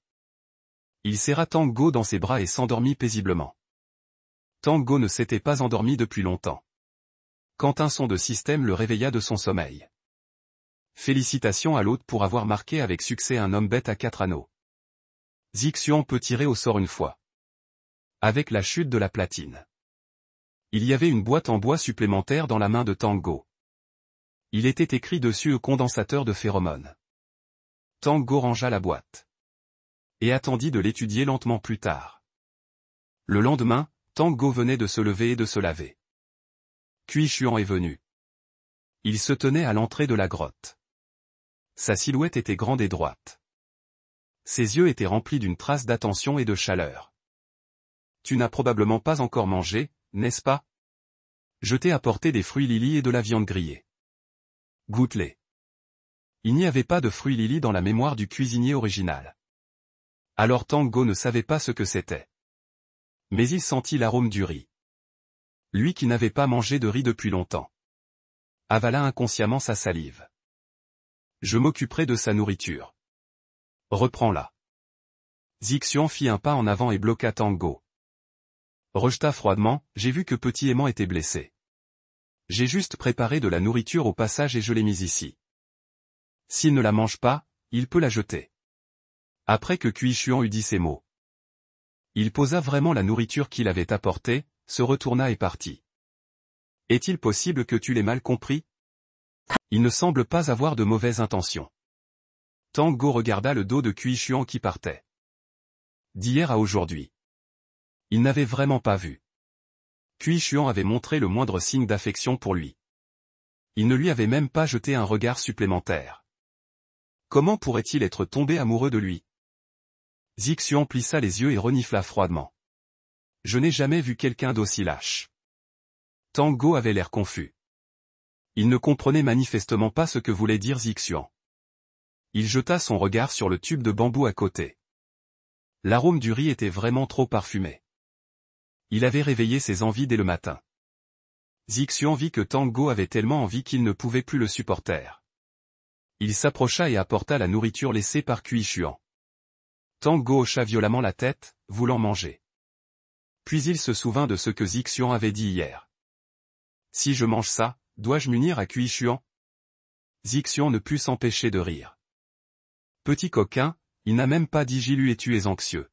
Il serra Tang Go dans ses bras et s'endormit paisiblement. Tang Go ne s'était pas endormi depuis longtemps. Quand un son de système le réveilla de son sommeil. Félicitations à l'hôte pour avoir marqué avec succès un homme bête à 4 anneaux. Zixian peut tirer au sort une fois. Avec la chute de la platine. Il y avait une boîte en bois supplémentaire dans la main de Tang Go. Il était écrit dessus condensateur de phéromones. Tang Go rangea la boîte. Et attendit de l'étudier lentement plus tard. Le lendemain, Tang Go venait de se lever et de se laver. Cui Xuan est venu. Il se tenait à l'entrée de la grotte. Sa silhouette était grande et droite. Ses yeux étaient remplis d'une trace d'attention et de chaleur. Tu n'as probablement pas encore mangé, n'est-ce pas? Je t'ai apporté des fruits lili et de la viande grillée. Goûte-les. Il n'y avait pas de fruits lili dans la mémoire du cuisinier original. Alors Tang Go ne savait pas ce que c'était. Mais il sentit l'arôme du riz. Lui qui n'avait pas mangé de riz depuis longtemps. Avala inconsciemment sa salive. Je m'occuperai de sa nourriture. Reprends-la. Zixian fit un pas en avant et bloqua Tang Go. Rejeta froidement, j'ai vu que petit aimant était blessé. J'ai juste préparé de la nourriture au passage et je l'ai mise ici. S'il ne la mange pas, il peut la jeter. Après que Cui Xuan eut dit ces mots. Il posa vraiment la nourriture qu'il avait apportée, se retourna et partit. Est-il possible que tu l'aies mal compris? Il ne semble pas avoir de mauvaises intentions. Tang Go regarda le dos de Cui Xuan qui partait. D'hier à aujourd'hui. Il n'avait vraiment pas vu. Cui Xuan avait montré le moindre signe d'affection pour lui. Il ne lui avait même pas jeté un regard supplémentaire. Comment pourrait-il être tombé amoureux de lui? Zixian plissa les yeux et renifla froidement. Je n'ai jamais vu quelqu'un d'aussi lâche. Tang Go avait l'air confus. Il ne comprenait manifestement pas ce que voulait dire Zixian. Il jeta son regard sur le tube de bambou à côté. L'arôme du riz était vraiment trop parfumé. Il avait réveillé ses envies dès le matin. Zixian vit que Tang Go avait tellement envie qu'il ne pouvait plus le supporter. Il s'approcha et apporta la nourriture laissée par Cui Xuan. Tang Go hocha violemment la tête, voulant manger. Puis il se souvint de ce que Zixian avait dit hier. Si je mange ça, dois-je m'unir à Cui Xuan? Zixian ne put s'empêcher de rire. Petit coquin, il n'a même pas dit j'y lui et tu es anxieux.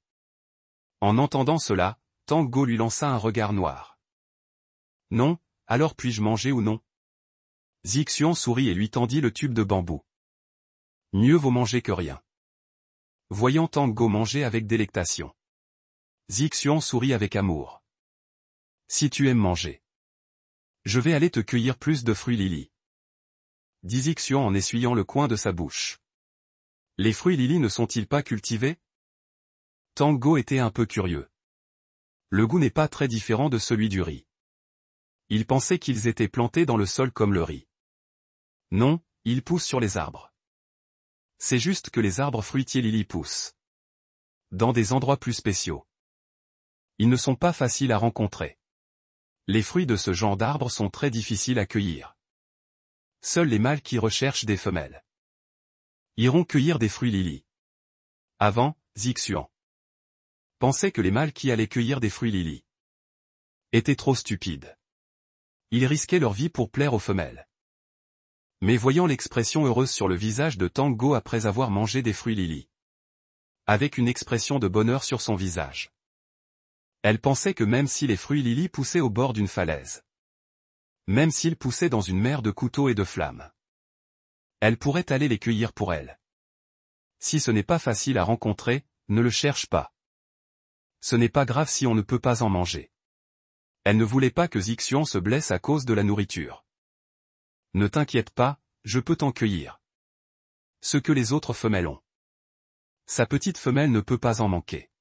En entendant cela, Tang Go lui lança un regard noir. Non, alors puis-je manger ou non? Zixian sourit et lui tendit le tube de bambou. Mieux vaut manger que rien. Voyant Tang Go manger avec délectation. Zixian sourit avec amour. Si tu aimes manger. Je vais aller te cueillir plus de fruits lili. Dit Zixian en essuyant le coin de sa bouche. Les fruits lili ne sont-ils pas cultivés? Tang Go était un peu curieux. Le goût n'est pas très différent de celui du riz. Il pensait qu'ils étaient plantés dans le sol comme le riz. Non, ils poussent sur les arbres. C'est juste que les arbres fruitiers lili poussent dans des endroits plus spéciaux. Ils ne sont pas faciles à rencontrer. Les fruits de ce genre d'arbre sont très difficiles à cueillir. Seuls les mâles qui recherchent des femelles iront cueillir des fruits lili. Avant, Zixuan pensait que les mâles qui allaient cueillir des fruits lili étaient trop stupides. Ils risquaient leur vie pour plaire aux femelles. Mais voyant l'expression heureuse sur le visage de Tango après avoir mangé des fruits lili, avec une expression de bonheur sur son visage, elle pensait que même si les fruits lili poussaient au bord d'une falaise, même s'ils poussaient dans une mer de couteaux et de flammes, elle pourrait aller les cueillir pour elle. Si ce n'est pas facile à rencontrer, ne le cherche pas. Ce n'est pas grave si on ne peut pas en manger. Elle ne voulait pas que Zixuan se blesse à cause de la nourriture. Ne t'inquiète pas, je peux t'en cueillir. Ce que les autres femelles ont. Sa petite femelle ne peut pas en manquer.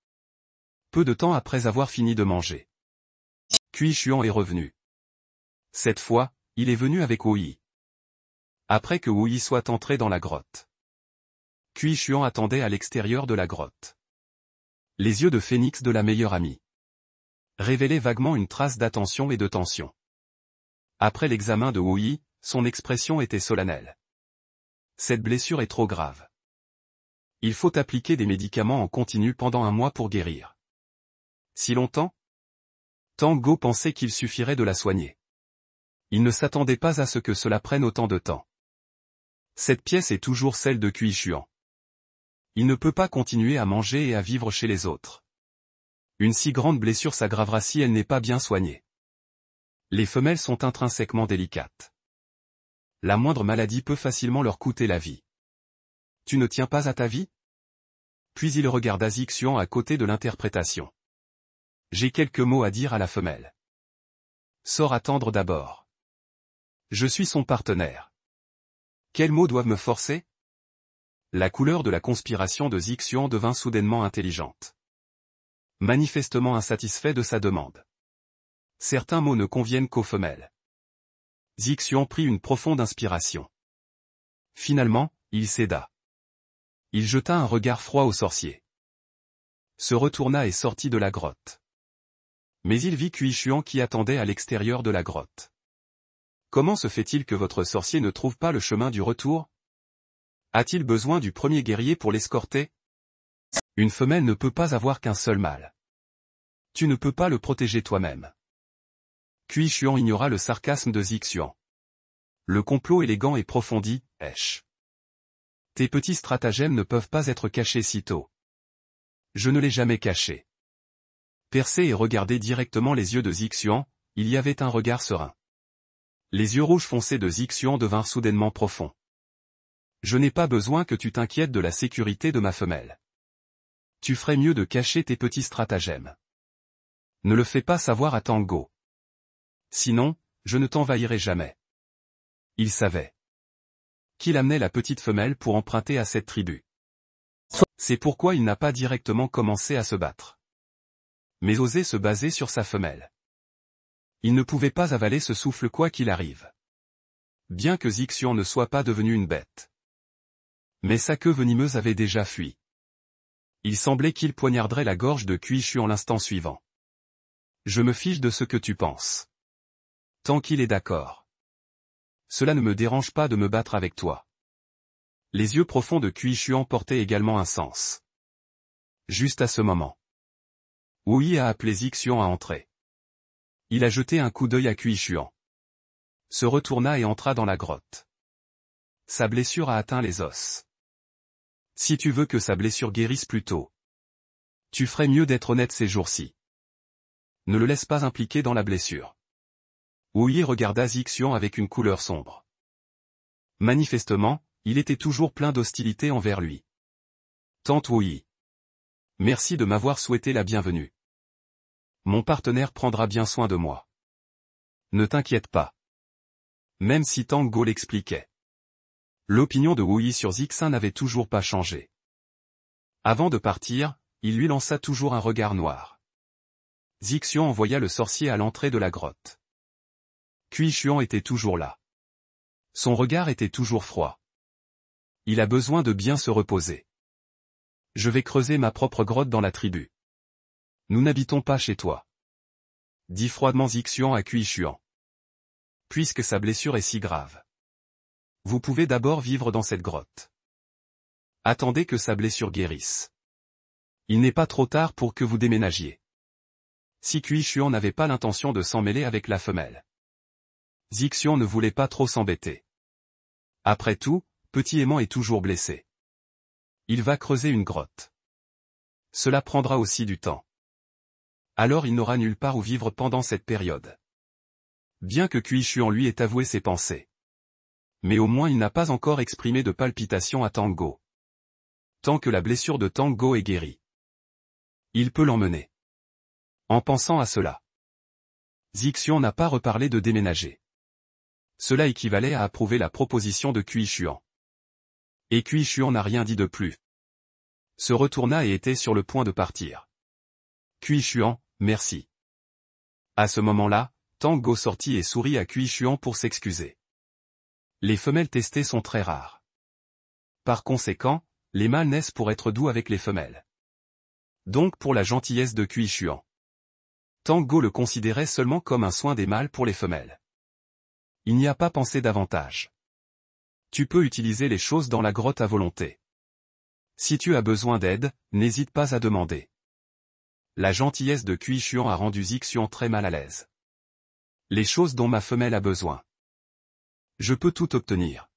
Peu de temps après avoir fini de manger, Qishuan est revenu. Cette fois, il est venu avec Wu-Yi. Après que Wu-Yi soit entré dans la grotte, Qishuan attendait à l'extérieur de la grotte. Les yeux de Phénix de la meilleure amie révélaient vaguement une trace d'attention et de tension. Après l'examen de Wu-Yi, son expression était solennelle. Cette blessure est trop grave. Il faut appliquer des médicaments en continu pendant 1 mois pour guérir. Si longtemps? Tango pensait qu'il suffirait de la soigner. Il ne s'attendait pas à ce que cela prenne autant de temps. Cette pièce est toujours celle de Qishuan. Il ne peut pas continuer à manger et à vivre chez les autres. Une si grande blessure s'aggravera si elle n'est pas bien soignée. Les femelles sont intrinsèquement délicates. La moindre maladie peut facilement leur coûter la vie. Tu ne tiens pas à ta vie? Puis il regarda Zixuan à côté de l'interprétation. J'ai quelques mots à dire à la femelle. Sors attendre d'abord. Je suis son partenaire. Quels mots doivent me forcer? La couleur de la conspiration de Zixuan devint soudainement intelligente. Manifestement insatisfait de sa demande. Certains mots ne conviennent qu'aux femelles. Zixuan prit une profonde inspiration. Finalement, il céda. Il jeta un regard froid au sorcier. Se retourna et sortit de la grotte. Mais il vit Qishuan qui attendait à l'extérieur de la grotte. Comment se fait-il que votre sorcier ne trouve pas le chemin du retour? A-t-il besoin du premier guerrier pour l'escorter? Une femelle ne peut pas avoir qu'un seul mâle. Tu ne peux pas le protéger toi-même. Qishuan ignora le sarcasme de Zixuan. Le complot élégant et profond dit, Esh. Tes petits stratagèmes ne peuvent pas être cachés si tôt. Je ne l'ai jamais caché. Percé et regardé directement les yeux de Zixuan, il y avait un regard serein. Les yeux rouges foncés de Zixuan devinrent soudainement profonds. Je n'ai pas besoin que tu t'inquiètes de la sécurité de ma femelle. Tu ferais mieux de cacher tes petits stratagèmes. Ne le fais pas savoir à Tango. Sinon, je ne t'envahirai jamais. Il savait qu'il amenait la petite femelle pour emprunter à cette tribu. C'est pourquoi il n'a pas directement commencé à se battre, mais osé se baser sur sa femelle. Il ne pouvait pas avaler ce souffle quoi qu'il arrive. Bien que Zixuan ne soit pas devenu une bête. Mais sa queue venimeuse avait déjà fui. Il semblait qu'il poignarderait la gorge de Qishuan l'instant suivant. Je me fiche de ce que tu penses. Tant qu'il est d'accord. Cela ne me dérange pas de me battre avec toi. Les yeux profonds de Qishuan portaient également un sens. Juste à ce moment, Wu-Yi a appelé Zixuan à entrer. Il a jeté un coup d'œil à Qishuan. Se retourna et entra dans la grotte. Sa blessure a atteint les os. Si tu veux que sa blessure guérisse plus tôt, tu ferais mieux d'être honnête ces jours-ci. Ne le laisse pas impliquer dans la blessure. Wu-Yi regarda Zixuan avec une couleur sombre. Manifestement, il était toujours plein d'hostilité envers lui. Tante Wu-Yi. Merci de m'avoir souhaité la bienvenue. Mon partenaire prendra bien soin de moi. Ne t'inquiète pas. Même si Tango l'expliquait. L'opinion de Wu-Yi sur Zixin n'avait toujours pas changé. Avant de partir, il lui lança toujours un regard noir. Zixuan envoya le sorcier à l'entrée de la grotte. Qishuan était toujours là. Son regard était toujours froid. Il a besoin de bien se reposer. Je vais creuser ma propre grotte dans la tribu. Nous n'habitons pas chez toi. dit froidement Zixian à Qi-Xuan. Puisque sa blessure est si grave. Vous pouvez d'abord vivre dans cette grotte. Attendez que sa blessure guérisse. Il n'est pas trop tard pour que vous déménagiez. Si Qi-Xuan n'avait pas l'intention de s'en mêler avec la femelle. Zixian ne voulait pas trop s'embêter. Après tout, petit aimant est toujours blessé. Il va creuser une grotte. Cela prendra aussi du temps. Alors il n'aura nulle part où vivre pendant cette période. Bien que Qi-Xuan lui ait avoué ses pensées. Mais au moins il n'a pas encore exprimé de palpitations à Tang Go. Tant que la blessure de Tang Go est guérie. Il peut l'emmener. En pensant à cela. Zixian n'a pas reparlé de déménager. Cela équivalait à approuver la proposition de Qi-Xuan. Et Qi-Xuan n'a rien dit de plus. Se retourna et était sur le point de partir. Qi-Xuan, merci. À ce moment-là, Tang Go sortit et sourit à Qi-Xuan pour s'excuser. Les femelles testées sont très rares. Par conséquent, les mâles naissent pour être doux avec les femelles. Donc pour la gentillesse de Qi-Xuan. Tang Go le considérait seulement comme un soin des mâles pour les femelles. Il n'y a pas pensé davantage. Tu peux utiliser les choses dans la grotte à volonté. Si tu as besoin d'aide, n'hésite pas à demander. La gentillesse de Qi-Xuan a rendu Zixian très mal à l'aise. Les choses dont ma femelle a besoin. Je peux tout obtenir.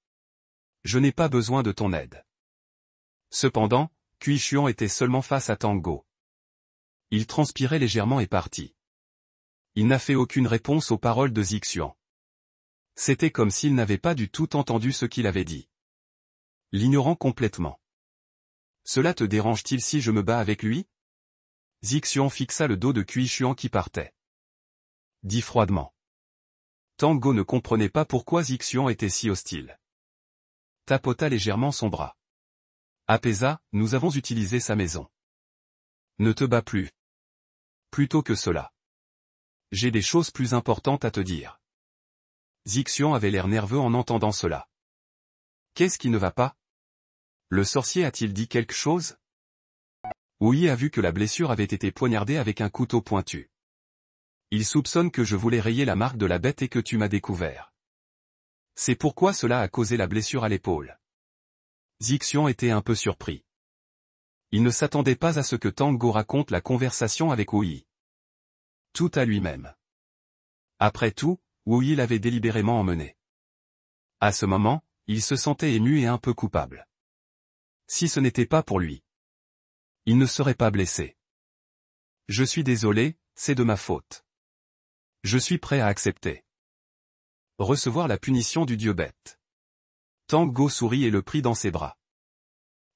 Je n'ai pas besoin de ton aide. Cependant, Qi-Xuan était seulement face à Tang Go. Il transpirait légèrement et partit. Il n'a fait aucune réponse aux paroles de Zixian. C'était comme s'il n'avait pas du tout entendu ce qu'il avait dit. L'ignorant complètement. Cela te dérange-t-il si je me bats avec lui? Zixian fixa le dos de Qi-Xuan qui partait. Dit froidement. Tang Go ne comprenait pas pourquoi Zixian était si hostile. Tapota légèrement son bras. Apaisa, nous avons utilisé sa maison. Ne te bats plus. Plutôt que cela. J'ai des choses plus importantes à te dire. Zixian avait l'air nerveux en entendant cela. Qu'est-ce qui ne va pas? Le sorcier a-t-il dit quelque chose? Wu a vu que la blessure avait été poignardée avec un couteau pointu. Il soupçonne que je voulais rayer la marque de la bête et que tu m'as découvert. C'est pourquoi cela a causé la blessure à l'épaule. Zixian était un peu surpris. Il ne s'attendait pas à ce que Tang Go raconte la conversation avec Wu. Tout à lui-même. Après tout, Wu l'avait délibérément emmené. À ce moment, il se sentait ému et un peu coupable. Si ce n'était pas pour lui, il ne serait pas blessé. Je suis désolé, c'est de ma faute. Je suis prêt à accepter. Recevoir la punition du dieu bête. Tang Go sourit et le prit dans ses bras.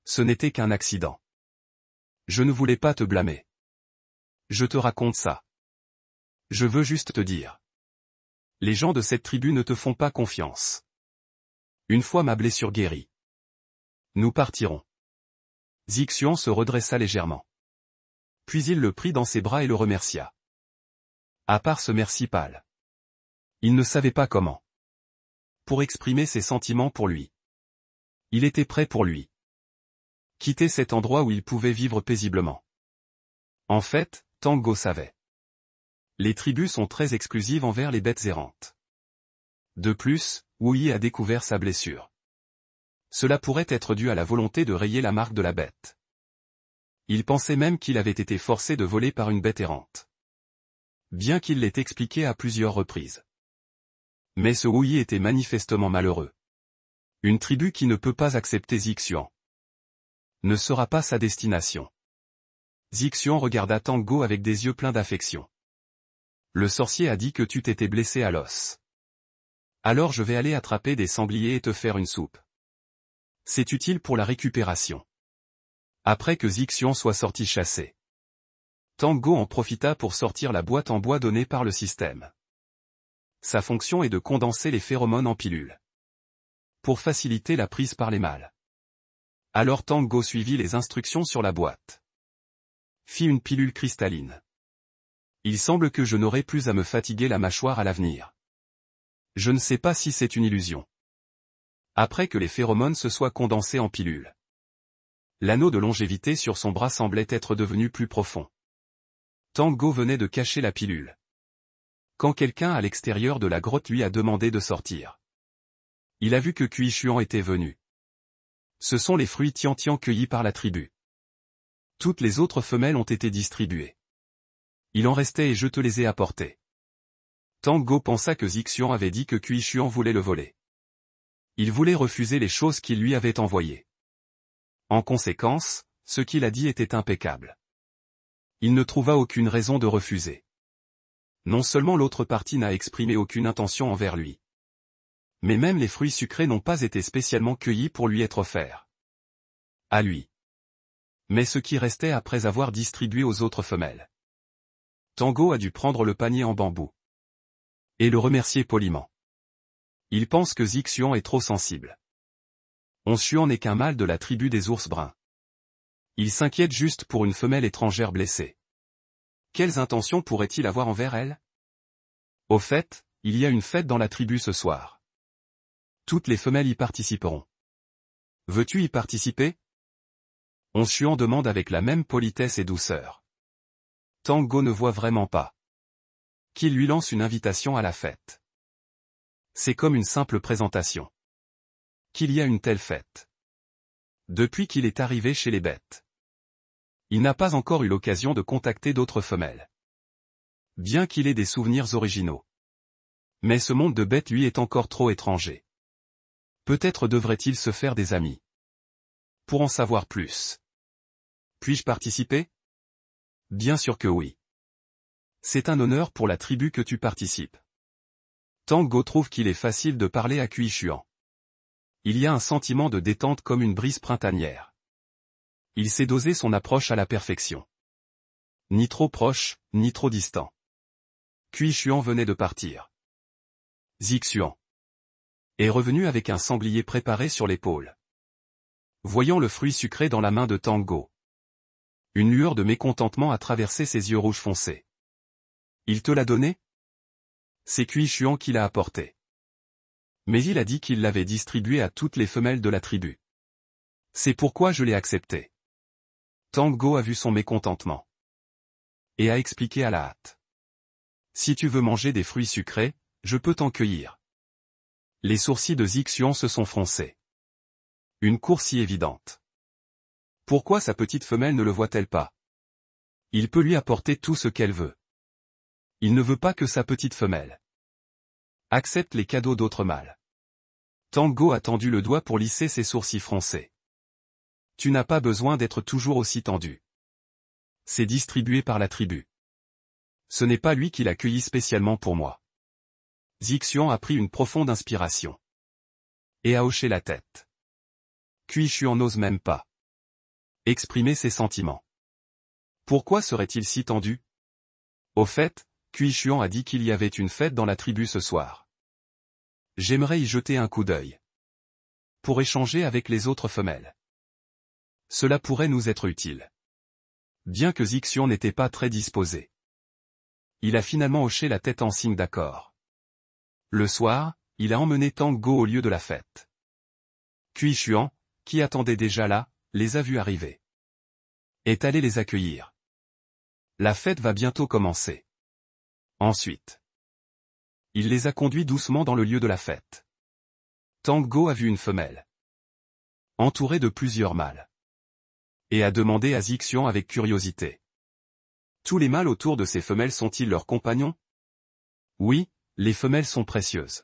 Ce n'était qu'un accident. Je ne voulais pas te blâmer. Je te raconte ça. Je veux juste te dire. Les gens de cette tribu ne te font pas confiance. Une fois ma blessure guérie. Nous partirons. Zixian se redressa légèrement. Puis il le prit dans ses bras et le remercia. À part ce merci pâle. Il ne savait pas comment. Pour exprimer ses sentiments pour lui. Il était prêt pour lui. Quitter cet endroit où il pouvait vivre paisiblement. En fait, Tang Go savait. Les tribus sont très exclusives envers les bêtes errantes. De plus, Wu a découvert sa blessure. Cela pourrait être dû à la volonté de rayer la marque de la bête. Il pensait même qu'il avait été forcé de voler par une bête errante. Bien qu'il l'ait expliqué à plusieurs reprises. Mais ce Wu était manifestement malheureux. Une tribu qui ne peut pas accepter Zixian. Ne sera pas sa destination. Zixian regarda Tang Go avec des yeux pleins d'affection. Le sorcier a dit que tu t'étais blessé à l'os. Alors je vais aller attraper des sangliers et te faire une soupe. C'est utile pour la récupération. Après que Zixian soit sorti chasser. Tang Go en profita pour sortir la boîte en bois donnée par le système. Sa fonction est de condenser les phéromones en pilules. Pour faciliter la prise par les mâles. Alors Tang Go suivit les instructions sur la boîte. Fit une pilule cristalline. Il semble que je n'aurai plus à me fatiguer la mâchoire à l'avenir. Je ne sais pas si c'est une illusion. Après que les phéromones se soient condensés en pilules. L'anneau de longévité sur son bras semblait être devenu plus profond. Tang Go venait de cacher la pilule. quand quelqu'un à l'extérieur de la grotte lui a demandé de sortir. Il a vu que Cui Xuan était venu. Ce sont les fruits Tian-Tian cueillis par la tribu. Toutes les autres femelles ont été distribuées. Il en restait et je te les ai apportées. Tang Go pensa que Zixian avait dit que Cui Xuan voulait le voler. Il voulait refuser les choses qu'il lui avait envoyées. En conséquence, ce qu'il a dit était impeccable. Il ne trouva aucune raison de refuser. Non seulement l'autre partie n'a exprimé aucune intention envers lui, mais même les fruits sucrés n'ont pas été spécialement cueillis pour lui être offerts. À lui. Mais ce qui restait après avoir distribué aux autres femelles. Tango a dû prendre le panier en bambou. Et le remercier poliment. Il pense que Zixian est trop sensible. Xuan n'est qu'un mâle de la tribu des ours bruns. Il s'inquiète juste pour une femelle étrangère blessée. Quelles intentions pourrait-il avoir envers elle? Au fait, il y a une fête dans la tribu ce soir. Toutes les femelles y participeront. Veux-tu y participer? Xuan demande avec la même politesse et douceur. Tango ne voit vraiment pas qu'il lui lance une invitation à la fête. C'est comme une simple présentation. Qu'il y a une telle fête. Depuis qu'il est arrivé chez les bêtes. Il n'a pas encore eu l'occasion de contacter d'autres femelles. Bien qu'il ait des souvenirs originaux. Mais ce monde de bêtes lui est encore trop étranger. Peut-être devrait-il se faire des amis. Pour en savoir plus. Puis-je participer? Bien sûr que oui. C'est un honneur pour la tribu que tu participes. Tango trouve qu'il est facile de parler à Cui Xuan. Il y a un sentiment de détente comme une brise printanière. Il sait doser son approche à la perfection. Ni trop proche, ni trop distant. Cui Xuan venait de partir. Zixian est revenu avec un sanglier préparé sur l'épaule. Voyant le fruit sucré dans la main de Tango. Une lueur de mécontentement a traversé ses yeux rouges foncés. Il te l'a donné? C'est Cui Xuan qui l'a apporté. Mais il a dit qu'il l'avait distribué à toutes les femelles de la tribu. C'est pourquoi je l'ai accepté. Tango a vu son mécontentement. Et a expliqué à la hâte. Si tu veux manger des fruits sucrés, je peux t'en cueillir. Les sourcils de Zixian se sont froncés. Une course si évidente. Pourquoi sa petite femelle ne le voit-elle pas? Il peut lui apporter tout ce qu'elle veut. Il ne veut pas que sa petite femelle accepte les cadeaux d'autres mâles. Tango a tendu le doigt pour lisser ses sourcils froncés. Tu n'as pas besoin d'être toujours aussi tendu. C'est distribué par la tribu. Ce n'est pas lui qui l'a cueilli spécialement pour moi. Zixian a pris une profonde inspiration. Et a hoché la tête. Cui Xuan n'ose même pas exprimer ses sentiments. Pourquoi serait-il si tendu? Au fait, Cui Xuan a dit qu'il y avait une fête dans la tribu ce soir. J'aimerais y jeter un coup d'œil. Pour échanger avec les autres femelles. Cela pourrait nous être utile. Bien que Zixian n'était pas très disposé. Il a finalement hoché la tête en signe d'accord. Le soir, il a emmené Tango au lieu de la fête. Cui Xuan, qui attendait déjà là, les a vus arriver. Est allé les accueillir. La fête va bientôt commencer. Ensuite, il les a conduits doucement dans le lieu de la fête. Tango a vu une femelle. Entourée de plusieurs mâles. Et a demandé à Zixian avec curiosité. Tous les mâles autour de ces femelles sont-ils leurs compagnons? Oui, les femelles sont précieuses.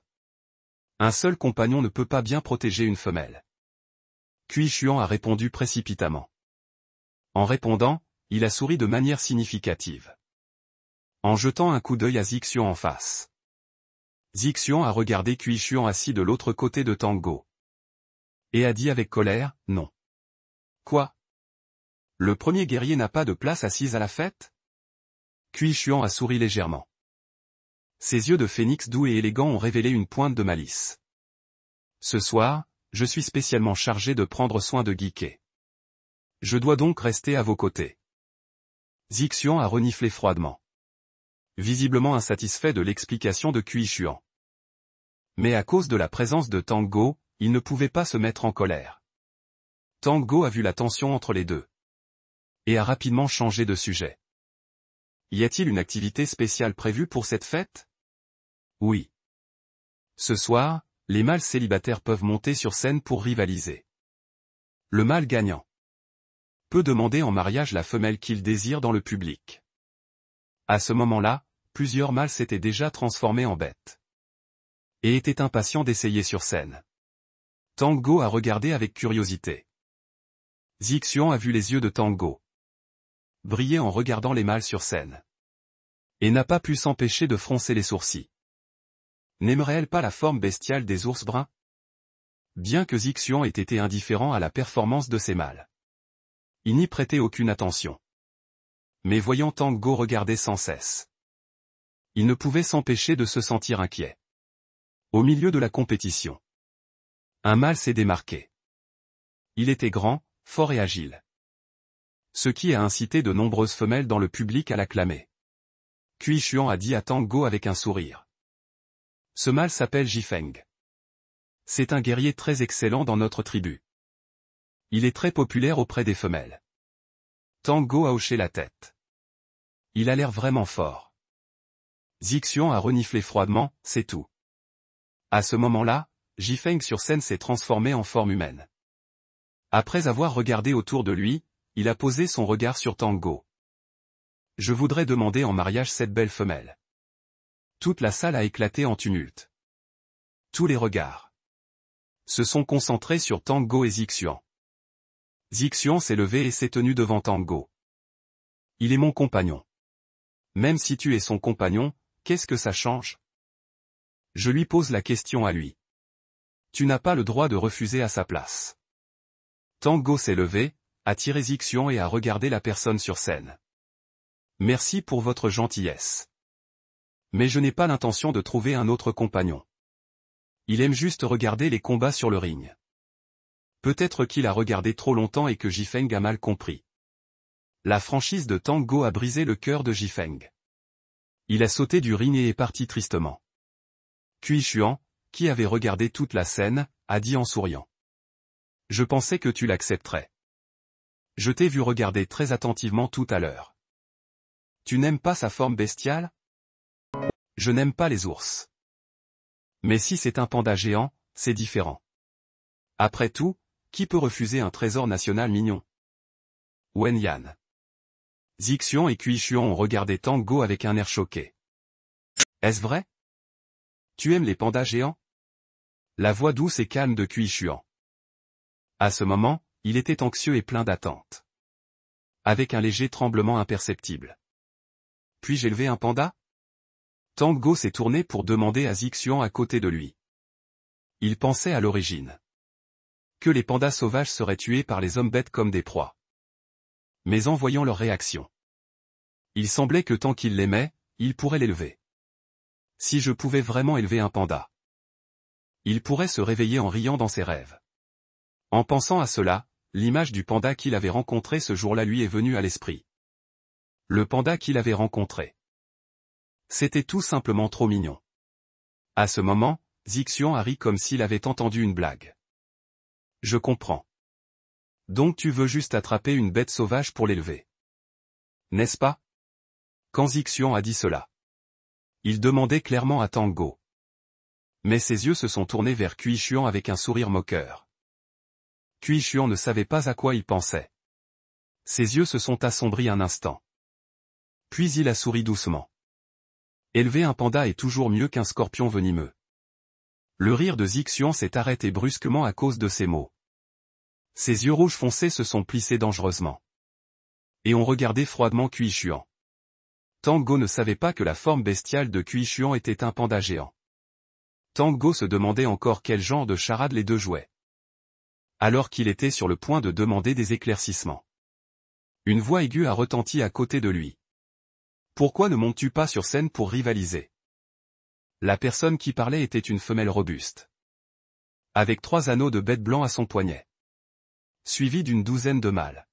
Un seul compagnon ne peut pas bien protéger une femelle. Cui Xuan a répondu précipitamment. En répondant, il a souri de manière significative. En jetant un coup d'œil à Zixian en face. Zixian a regardé Cui Xuan assis de l'autre côté de Tango. Et a dit avec colère, non. Quoi? Le premier guerrier n'a pas de place assise à la fête? Cui Xuan a souri légèrement. Ses yeux de phénix doux et élégants ont révélé une pointe de malice. Ce soir, je suis spécialement chargé de prendre soin de Guiquet. Je dois donc rester à vos côtés. Zixian a reniflé froidement. Visiblement insatisfait de l'explication de Cui Xuan. Mais à cause de la présence de Tango, il ne pouvait pas se mettre en colère. Tango a vu la tension entre les deux. Et a rapidement changé de sujet. Y a-t-il une activité spéciale prévue pour cette fête? Oui. Ce soir, les mâles célibataires peuvent monter sur scène pour rivaliser. Le mâle gagnant peut demander en mariage la femelle qu'il désire dans le public. À ce moment-là, plusieurs mâles s'étaient déjà transformés en bêtes et étaient impatients d'essayer sur scène. Tango a regardé avec curiosité. Zixian a vu les yeux de Tango briller en regardant les mâles sur scène et n'a pas pu s'empêcher de froncer les sourcils. N'aimerait-elle pas la forme bestiale des ours bruns? Bien que Zixian ait été indifférent à la performance de ses mâles, il n'y prêtait aucune attention. Mais voyant Tango regarder sans cesse, il ne pouvait s'empêcher de se sentir inquiet. Au milieu de la compétition, un mâle s'est démarqué. Il était grand, fort et agile, ce qui a incité de nombreuses femelles dans le public à l'acclamer. Cui Xuan a dit à Tango avec un sourire. Ce mâle s'appelle Jifeng. C'est un guerrier très excellent dans notre tribu. Il est très populaire auprès des femelles. Tango a hoché la tête. Il a l'air vraiment fort. Zixian a reniflé froidement, c'est tout. À ce moment-là, Jifeng sur scène s'est transformé en forme humaine. Après avoir regardé autour de lui, il a posé son regard sur Tango. Je voudrais demander en mariage cette belle femelle. Toute la salle a éclaté en tumulte. Tous les regards se sont concentrés sur Tango et Zixian. Zixian s'est levé et s'est tenu devant Tango. Il est mon compagnon. Même si tu es son compagnon, qu'est-ce que ça change? Je lui pose la question à lui. Tu n'as pas le droit de refuser à sa place. Tango s'est levé, a tiré Zixian et a regardé la personne sur scène. Merci pour votre gentillesse. Mais je n'ai pas l'intention de trouver un autre compagnon. Il aime juste regarder les combats sur le ring. Peut-être qu'il a regardé trop longtemps et que Jifeng a mal compris. La franchise de Tango a brisé le cœur de Jifeng. Il a sauté du ring et est parti tristement. Cui Xuan, qui avait regardé toute la scène, a dit en souriant. Je pensais que tu l'accepterais. Je t'ai vu regarder très attentivement tout à l'heure. Tu n'aimes pas sa forme bestiale? Je n'aime pas les ours. Mais si c'est un panda géant, c'est différent. Après tout, qui peut refuser un trésor national mignon? Wen Yan. Zixian et Cui Xuan ont regardé Tango avec un air choqué. Est-ce vrai? Tu aimes les pandas géants? La voix douce et calme de Cui Xuan. À ce moment, il était anxieux et plein d'attente. Avec un léger tremblement imperceptible. Puis-je élever un panda? Tango s'est tourné pour demander à Zixian à côté de lui. Il pensait à l'origine que les pandas sauvages seraient tués par les hommes bêtes comme des proies. Mais en voyant leur réaction, il semblait que tant qu'il l'aimait, il pourrait l'élever. Si je pouvais vraiment élever un panda, il pourrait se réveiller en riant dans ses rêves. En pensant à cela, l'image du panda qu'il avait rencontré ce jour-là lui est venue à l'esprit. Le panda qu'il avait rencontré. C'était tout simplement trop mignon. À ce moment, Zixian a ri comme s'il avait entendu une blague. Je comprends. Donc tu veux juste attraper une bête sauvage pour l'élever. N'est-ce pas? Quand Zixian a dit cela, il demandait clairement à Tango. Mais ses yeux se sont tournés vers Cui Xuan avec un sourire moqueur. Cui Xuan ne savait pas à quoi il pensait. Ses yeux se sont assombris un instant. Puis il a souri doucement. Élever un panda est toujours mieux qu'un scorpion venimeux. Le rire de Zixian s'est arrêté brusquement à cause de ces mots. Ses yeux rouges foncés se sont plissés dangereusement. Et ont regardé froidement Cui Xuan. Tango ne savait pas que la forme bestiale de Cui Xuan était un panda géant. Tango se demandait encore quel genre de charade les deux jouaient. Alors qu'il était sur le point de demander des éclaircissements. Une voix aiguë a retenti à côté de lui. Pourquoi ne montes-tu pas sur scène pour rivaliser? La personne qui parlait était une femelle robuste. Avec 3 anneaux de bête blanc à son poignet. Suivie d'une douzaine de mâles.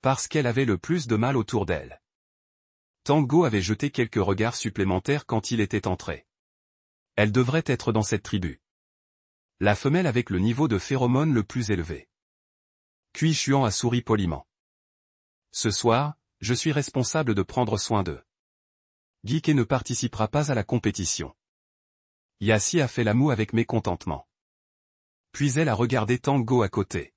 Parce qu'elle avait le plus de mâles autour d'elle. Tango avait jeté quelques regards supplémentaires quand il était entré. Elle devrait être dans cette tribu. La femelle avec le niveau de phéromones le plus élevé. Cui Xuan a souri poliment. Ce soir, je suis responsable de prendre soin d'eux. Geek ne participera pas à la compétition. Yassi a fait la moue avec mécontentement. Puis elle a regardé Tango à côté.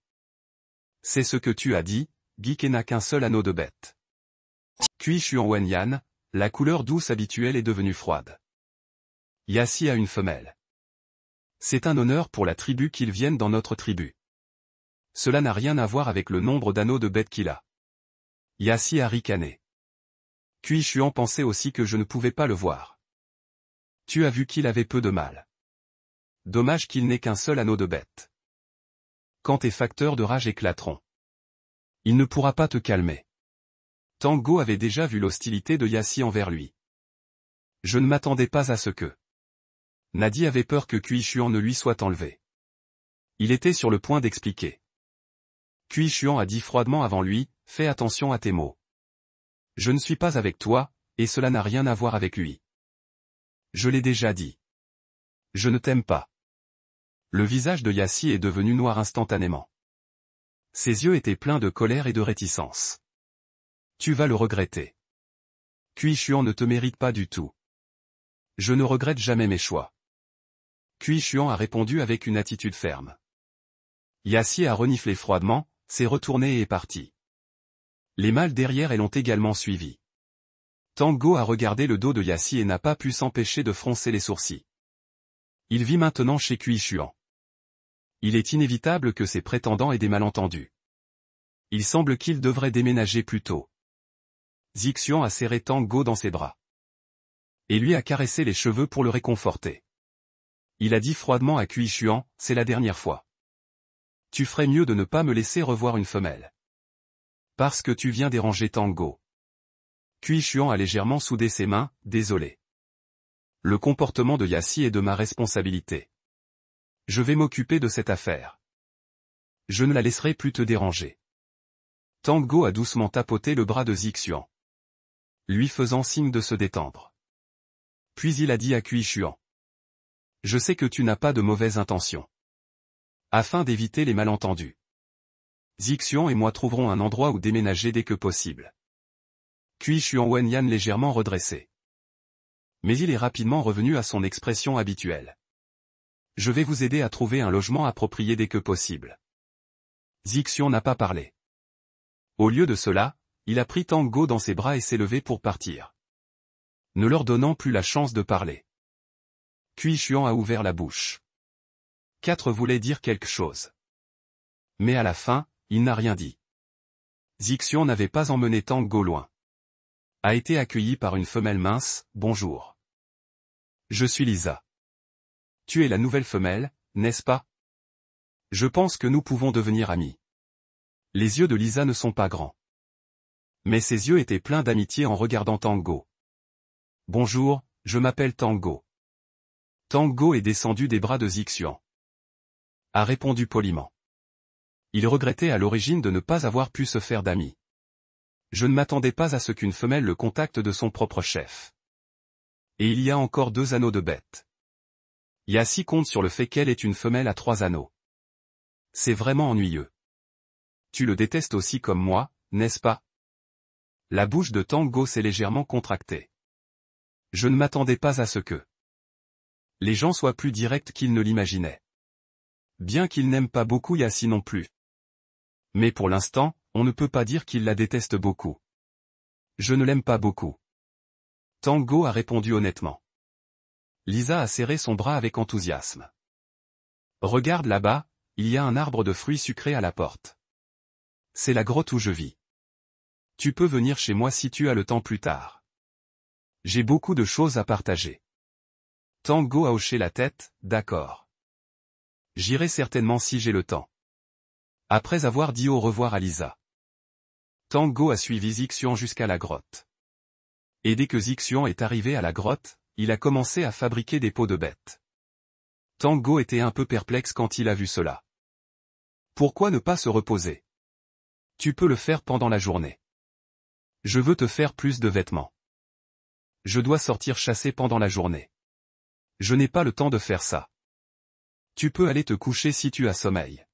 C'est ce que tu as dit, Geek n'a qu'un seul anneau de bête. Kui Xuan Wenyan, la couleur douce habituelle est devenue froide. Yassi a une femelle. C'est un honneur pour la tribu qu'il vienne dans notre tribu. Cela n'a rien à voir avec le nombre d'anneaux de bête qu'il a. Yassi a ricané. Kui Xuan pensait aussi que je ne pouvais pas le voir. Tu as vu qu'il avait peu de mal. Dommage qu'il n'ait qu'un seul anneau de bête. Quand tes facteurs de rage éclateront, il ne pourra pas te calmer. Tango avait déjà vu l'hostilité de Yassi envers lui. Je ne m'attendais pas à ce que. Nadi avait peur que Kui Xuan ne lui soit enlevé. Il était sur le point d'expliquer. Kui Xuan a dit froidement avant lui, fais attention à tes mots. Je ne suis pas avec toi, et cela n'a rien à voir avec lui. Je l'ai déjà dit. Je ne t'aime pas. Le visage de Yassi est devenu noir instantanément. Ses yeux étaient pleins de colère et de réticence. Tu vas le regretter. Kui Xuan ne te mérite pas du tout. Je ne regrette jamais mes choix. Kui Xuan a répondu avec une attitude ferme. Yassi a reniflé froidement, s'est retourné et est parti. Les mâles derrière elle ont également suivi. Tango a regardé le dos de Yassi et n'a pas pu s'empêcher de froncer les sourcils. Il vit maintenant chez Kui Xuan. Il est inévitable que ses prétendants aient des malentendus. Il semble qu'il devrait déménager plus tôt. Zixian a serré Tango dans ses bras. Et lui a caressé les cheveux pour le réconforter. Il a dit froidement à Kui Xuan, c'est la dernière fois. Tu ferais mieux de ne pas me laisser revoir une femelle. Parce que tu viens déranger Tango. Kui Xuan a légèrement soudé ses mains, désolé. Le comportement de Yassi est de ma responsabilité. Je vais m'occuper de cette affaire. Je ne la laisserai plus te déranger. Tango a doucement tapoté le bras de Zixian, lui faisant signe de se détendre. Puis il a dit à Kui Xuan. Je sais que tu n'as pas de mauvaises intentions. Afin d'éviter les malentendus, Zixian et moi trouverons un endroit où déménager dès que possible. Kui Xuan Wenyan légèrement redressé. Mais il est rapidement revenu à son expression habituelle. Je vais vous aider à trouver un logement approprié dès que possible. Zixian n'a pas parlé. Au lieu de cela, il a pris Tango dans ses bras et s'est levé pour partir, ne leur donnant plus la chance de parler. Kui Xuan a ouvert la bouche. 4 voulait dire quelque chose. Mais à la fin, il n'a rien dit. Zixian n'avait pas emmené Tango loin. A été accueilli par une femelle mince, bonjour. Je suis Lisa. Tu es la nouvelle femelle, n'est-ce pas? Je pense que nous pouvons devenir amis. Les yeux de Lisa ne sont pas grands. Mais ses yeux étaient pleins d'amitié en regardant Tango. Bonjour, je m'appelle Tango. Tango est descendu des bras de Zixian. A répondu poliment. Il regrettait à l'origine de ne pas avoir pu se faire d'amis. Je ne m'attendais pas à ce qu'une femelle le contacte de son propre chef. Et il y a encore 2 anneaux de bête. Yassi compte sur le fait qu'elle est une femelle à 3 anneaux. C'est vraiment ennuyeux. Tu le détestes aussi comme moi, n'est-ce pas? La bouche de Tango s'est légèrement contractée. Je ne m'attendais pas à ce que les gens soient plus directs qu'ils ne l'imaginaient. Bien qu'il n'aime pas beaucoup Yassi non plus. Mais pour l'instant, on ne peut pas dire qu'il la déteste beaucoup. Je ne l'aime pas beaucoup. Tango a répondu honnêtement. Lisa a serré son bras avec enthousiasme. Regarde là-bas, il y a un arbre de fruits sucrés à la porte. C'est la grotte où je vis. Tu peux venir chez moi si tu as le temps plus tard. J'ai beaucoup de choses à partager. Tango a hoché la tête, d'accord. J'irai certainement si j'ai le temps. Après avoir dit au revoir à Lisa, Tango a suivi Zixian jusqu'à la grotte. Et dès que Zixian est arrivé à la grotte, il a commencé à fabriquer des peaux de bêtes. Tango était un peu perplexe quand il a vu cela. Pourquoi ne pas se reposer? Tu peux le faire pendant la journée. Je veux te faire plus de vêtements. Je dois sortir chasser pendant la journée. Je n'ai pas le temps de faire ça. Tu peux aller te coucher si tu as sommeil.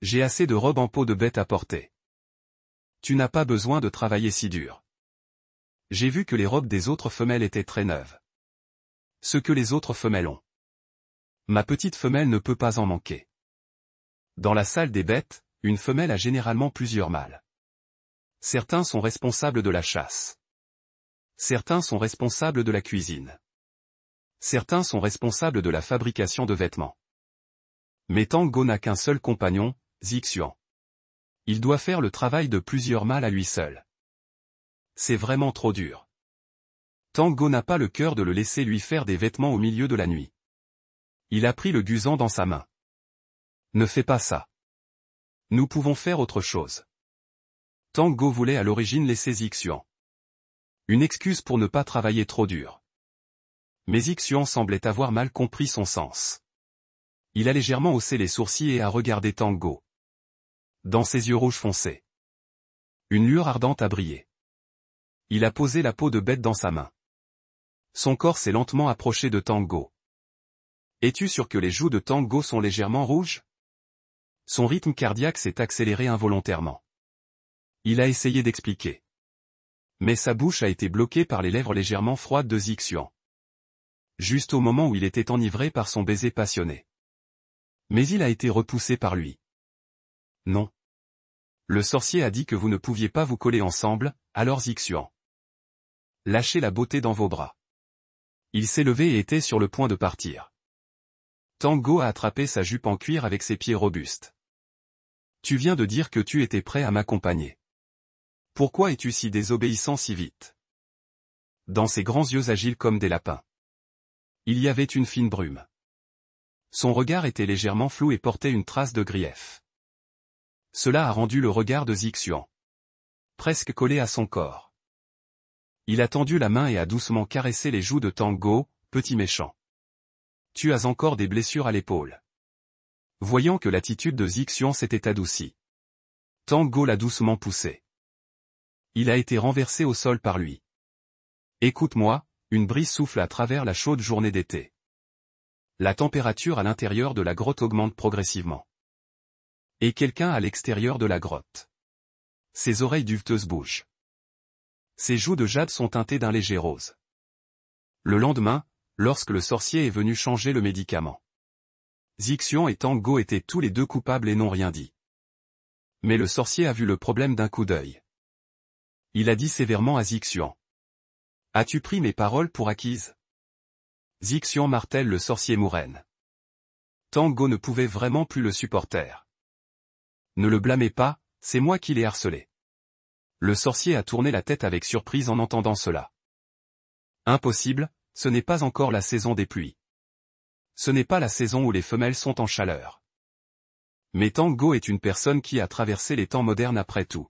J'ai assez de robes en peau de bête à porter. Tu n'as pas besoin de travailler si dur. J'ai vu que les robes des autres femelles étaient très neuves. Ce que les autres femelles ont. Ma petite femelle ne peut pas en manquer. Dans la salle des bêtes, une femelle a généralement plusieurs mâles. Certains sont responsables de la chasse. Certains sont responsables de la cuisine. Certains sont responsables de la fabrication de vêtements. Mais Tango n'a qu'un seul compagnon, Zixuan. Il doit faire le travail de plusieurs mâles à lui seul. C'est vraiment trop dur. Tango n'a pas le cœur de le laisser lui faire des vêtements au milieu de la nuit. Il a pris le gusan dans sa main. Ne fais pas ça. Nous pouvons faire autre chose. Tango voulait à l'origine laisser Zixuan. Une excuse pour ne pas travailler trop dur. Mais Zixuan semblait avoir mal compris son sens. Il a légèrement haussé les sourcils et a regardé Tango. Dans ses yeux rouges foncés, une lueur ardente a brillé. Il a posé la peau de bête dans sa main. Son corps s'est lentement approché de Tango. Es-tu sûr que les joues de Tango sont légèrement rouges? Son rythme cardiaque s'est accéléré involontairement. Il a essayé d'expliquer. Mais sa bouche a été bloquée par les lèvres légèrement froides de Zixuan. Juste au moment où il était enivré par son baiser passionné. Mais il a été repoussé par lui. Non. Le sorcier a dit que vous ne pouviez pas vous coller ensemble, alors Zixuan. Lâchez la beauté dans vos bras. Il s'est levé et était sur le point de partir. Tango a attrapé sa jupe en cuir avec ses pieds robustes. Tu viens de dire que tu étais prêt à m'accompagner. Pourquoi es-tu si désobéissant si vite? Dans ses grands yeux agiles comme des lapins, il y avait une fine brume. Son regard était légèrement flou et portait une trace de grief. Cela a rendu le regard de Zixuan presque collé à son corps. Il a tendu la main et a doucement caressé les joues de Tango, petit méchant. Tu as encore des blessures à l'épaule. Voyant que l'attitude de Zixuan s'était adoucie, Tango l'a doucement poussé. Il a été renversé au sol par lui. Écoute-moi, une brise souffle à travers la chaude journée d'été. La température à l'intérieur de la grotte augmente progressivement. Et quelqu'un à l'extérieur de la grotte. Ses oreilles duveteuses bougent. Ses joues de jade sont teintées d'un léger rose. Le lendemain, lorsque le sorcier est venu changer le médicament, Zixuan et Tango étaient tous les deux coupables et n'ont rien dit. Mais le sorcier a vu le problème d'un coup d'œil. Il a dit sévèrement à Zixuan. As-tu pris mes paroles pour acquises? Zixuan martèle le sorcier mourenne. Tango ne pouvait vraiment plus le supporter. Ne le blâmez pas, c'est moi qui l'ai harcelé. Le sorcier a tourné la tête avec surprise en entendant cela. Impossible, ce n'est pas encore la saison des pluies. Ce n'est pas la saison où les femelles sont en chaleur. Mais Tango est une personne qui a traversé les temps modernes après tout.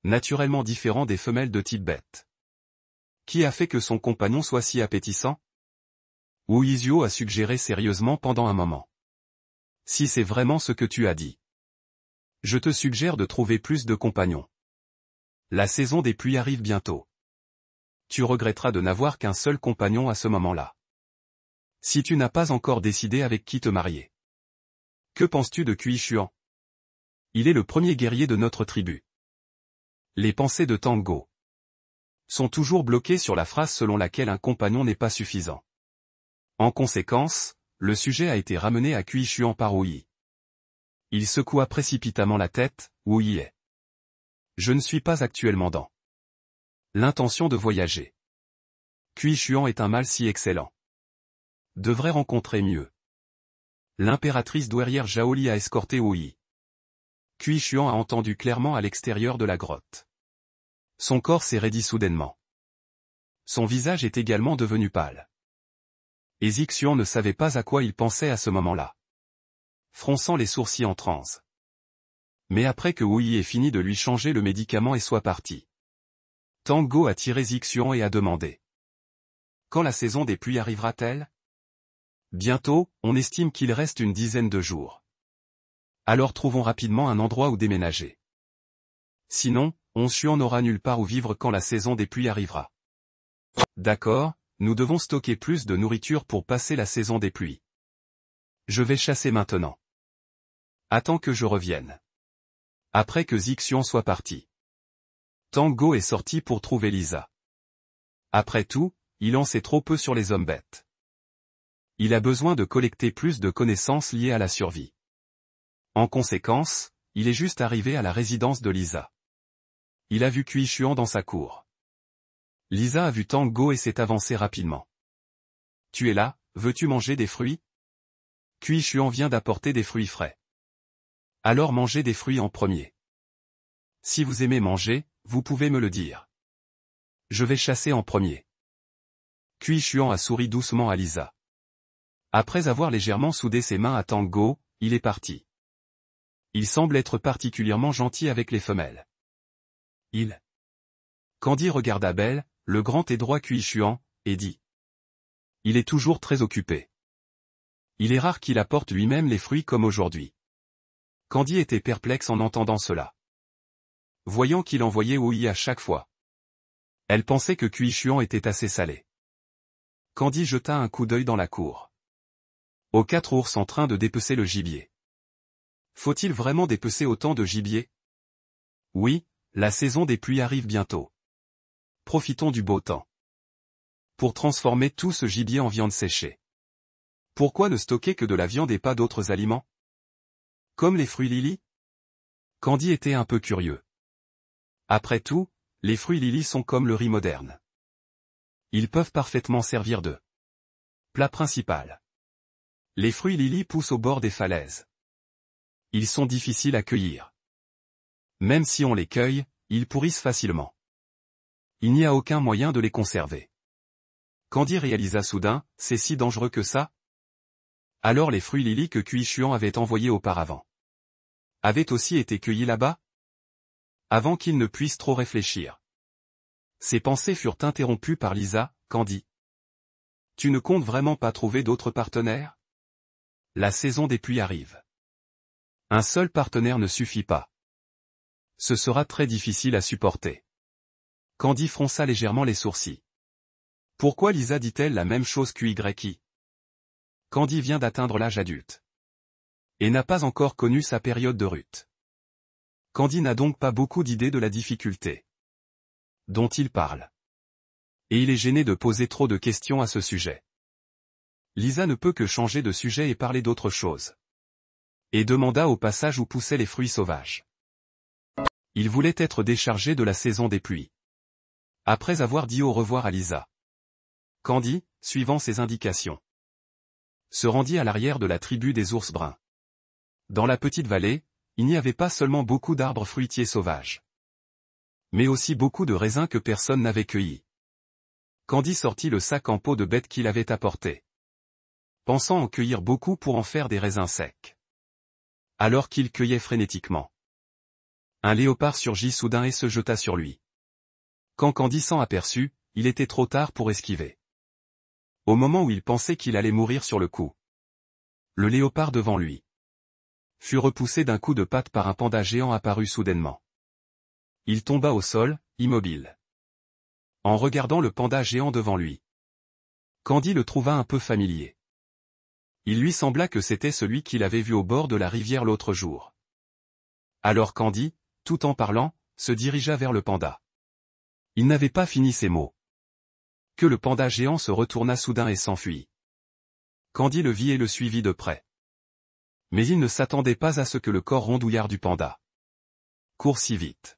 Naturellement différent des femelles de type bête. Qui a fait que son compagnon soit si appétissant? Wu Yizhuo a suggéré sérieusement pendant un moment. Si c'est vraiment ce que tu as dit, je te suggère de trouver plus de compagnons. La saison des pluies arrive bientôt. Tu regretteras de n'avoir qu'un seul compagnon à ce moment-là. Si tu n'as pas encore décidé avec qui te marier. Que penses-tu de Cui Xuan? Il est le premier guerrier de notre tribu. Les pensées de Tango sont toujours bloquées sur la phrase selon laquelle un compagnon n'est pas suffisant. En conséquence, le sujet a été ramené à Cui Xuan par Wu Yi. Il secoua précipitamment la tête, Wu Yi est. Je ne suis pas actuellement dans l'intention de voyager. Cui Xuan est un mâle si excellent. Devrait rencontrer mieux. L'impératrice douairière Zhaoli a escorté Wu Yi. Cui Xuan a entendu clairement à l'extérieur de la grotte. Son corps s'est raidi soudainement. Son visage est également devenu pâle. Et Zixuan ne savait pas à quoi il pensait à ce moment-là. Fronçant les sourcils en transe. Mais après que Wu Yi ait fini de lui changer le médicament et soit parti, Tango a tiré Zixuan et a demandé. Quand la saison des pluies arrivera-t-elle? Bientôt, on estime qu'il reste une dizaine de jours. Alors trouvons rapidement un endroit où déménager. Sinon, on n'aura nulle part où vivre quand la saison des pluies arrivera. D'accord, nous devons stocker plus de nourriture pour passer la saison des pluies. Je vais chasser maintenant. Attends que je revienne. Après que Zixuan soit parti, Tango est sorti pour trouver Lisa. Après tout, il en sait trop peu sur les hommes bêtes. Il a besoin de collecter plus de connaissances liées à la survie. En conséquence, il est juste arrivé à la résidence de Lisa. Il a vu Cui Chuan dans sa cour. Lisa a vu Tango et s'est avancée rapidement. « Tu es là, veux-tu manger des fruits ?» Cui Chuan vient d'apporter des fruits frais. Alors mangez des fruits en premier. Si vous aimez manger, vous pouvez me le dire. Je vais chasser en premier. Cui Chuan a souri doucement à Lisa. Après avoir légèrement soudé ses mains à Tango, il est parti. Il semble être particulièrement gentil avec les femelles. Candy regarda Belle, le grand et droit Cui Chuan, et dit. Il est toujours très occupé. Il est rare qu'il apporte lui-même les fruits comme aujourd'hui. Candy était perplexe en entendant cela. Voyant qu'il envoyait oui à chaque fois. Elle pensait que Cui Chuan était assez salé. Candy jeta un coup d'œil dans la cour. Aux 4 ours en train de dépecer le gibier. Faut-il vraiment dépecer autant de gibier? Oui, la saison des pluies arrive bientôt. Profitons du beau temps. Pour transformer tout ce gibier en viande séchée. Pourquoi ne stocker que de la viande et pas d'autres aliments? Comme les fruits Lily? Candy était un peu curieux. Après tout, les fruits Lily sont comme le riz moderne. Ils peuvent parfaitement servir de plat principal. Les fruits Lily poussent au bord des falaises. Ils sont difficiles à cueillir. Même si on les cueille, ils pourrissent facilement. Il n'y a aucun moyen de les conserver. Candy réalisa soudain, c'est si dangereux que ça? Alors les fruits Lily que Cui Chuan avait envoyés auparavant avaient aussi été cueillis là-bas? Avant qu'il ne puisse trop réfléchir. Ses pensées furent interrompues par Lisa. Candy. Tu ne comptes vraiment pas trouver d'autres partenaires? La saison des pluies arrive. Un seul partenaire ne suffit pas. Ce sera très difficile à supporter. Candy fronça légèrement les sourcils. Pourquoi Lisa dit-elle la même chose qu'Y? Candy vient d'atteindre l'âge adulte. Et n'a pas encore connu sa période de rut. Candy n'a donc pas beaucoup d'idées de la difficulté dont il parle. Et il est gêné de poser trop de questions à ce sujet. Lisa ne peut que changer de sujet et parler d'autre chose. Et demanda au passage où poussaient les fruits sauvages. Il voulait être déchargé de la saison des pluies. Après avoir dit au revoir à Lisa. Candy, suivant ses indications, se rendit à l'arrière de la tribu des ours bruns. Dans la petite vallée, il n'y avait pas seulement beaucoup d'arbres fruitiers sauvages, mais aussi beaucoup de raisins que personne n'avait cueillis. Candy sortit le sac en peau de bête qu'il avait apporté, pensant en cueillir beaucoup pour en faire des raisins secs. Alors qu'il cueillait frénétiquement, un léopard surgit soudain et se jeta sur lui. Quand Candy s'en aperçut, il était trop tard pour esquiver. Au moment où il pensait qu'il allait mourir sur le coup, le léopard devant lui fut repoussé d'un coup de patte par un panda géant apparu soudainement. Il tomba au sol, immobile. En regardant le panda géant devant lui, Candy le trouva un peu familier. Il lui sembla que c'était celui qu'il avait vu au bord de la rivière l'autre jour. Alors Candy, tout en parlant, se dirigea vers le panda. Il n'avait pas fini ses mots que le panda géant se retourna soudain et s'enfuit. Candy le vit et le suivit de près. Mais il ne s'attendait pas à ce que le corps rondouillard du panda court si vite.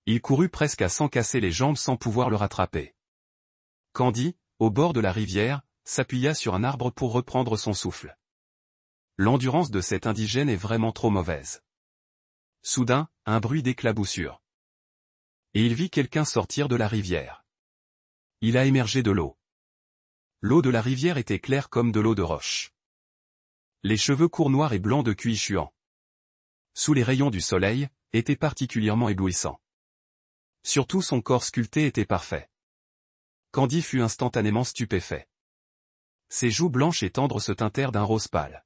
Il courut presque à s'en casser les jambes sans pouvoir le rattraper. Candy, au bord de la rivière, s'appuya sur un arbre pour reprendre son souffle. L'endurance de cet indigène est vraiment trop mauvaise. Soudain, un bruit d'éclaboussure. Et il vit quelqu'un sortir de la rivière. Il a émergé de l'eau. L'eau de la rivière était claire comme de l'eau de roche. Les cheveux courts noirs et blancs de Cui Chuan, sous les rayons du soleil, étaient particulièrement éblouissants. Surtout son corps sculpté était parfait. Candy fut instantanément stupéfait. Ses joues blanches et tendres se teintèrent d'un rose pâle.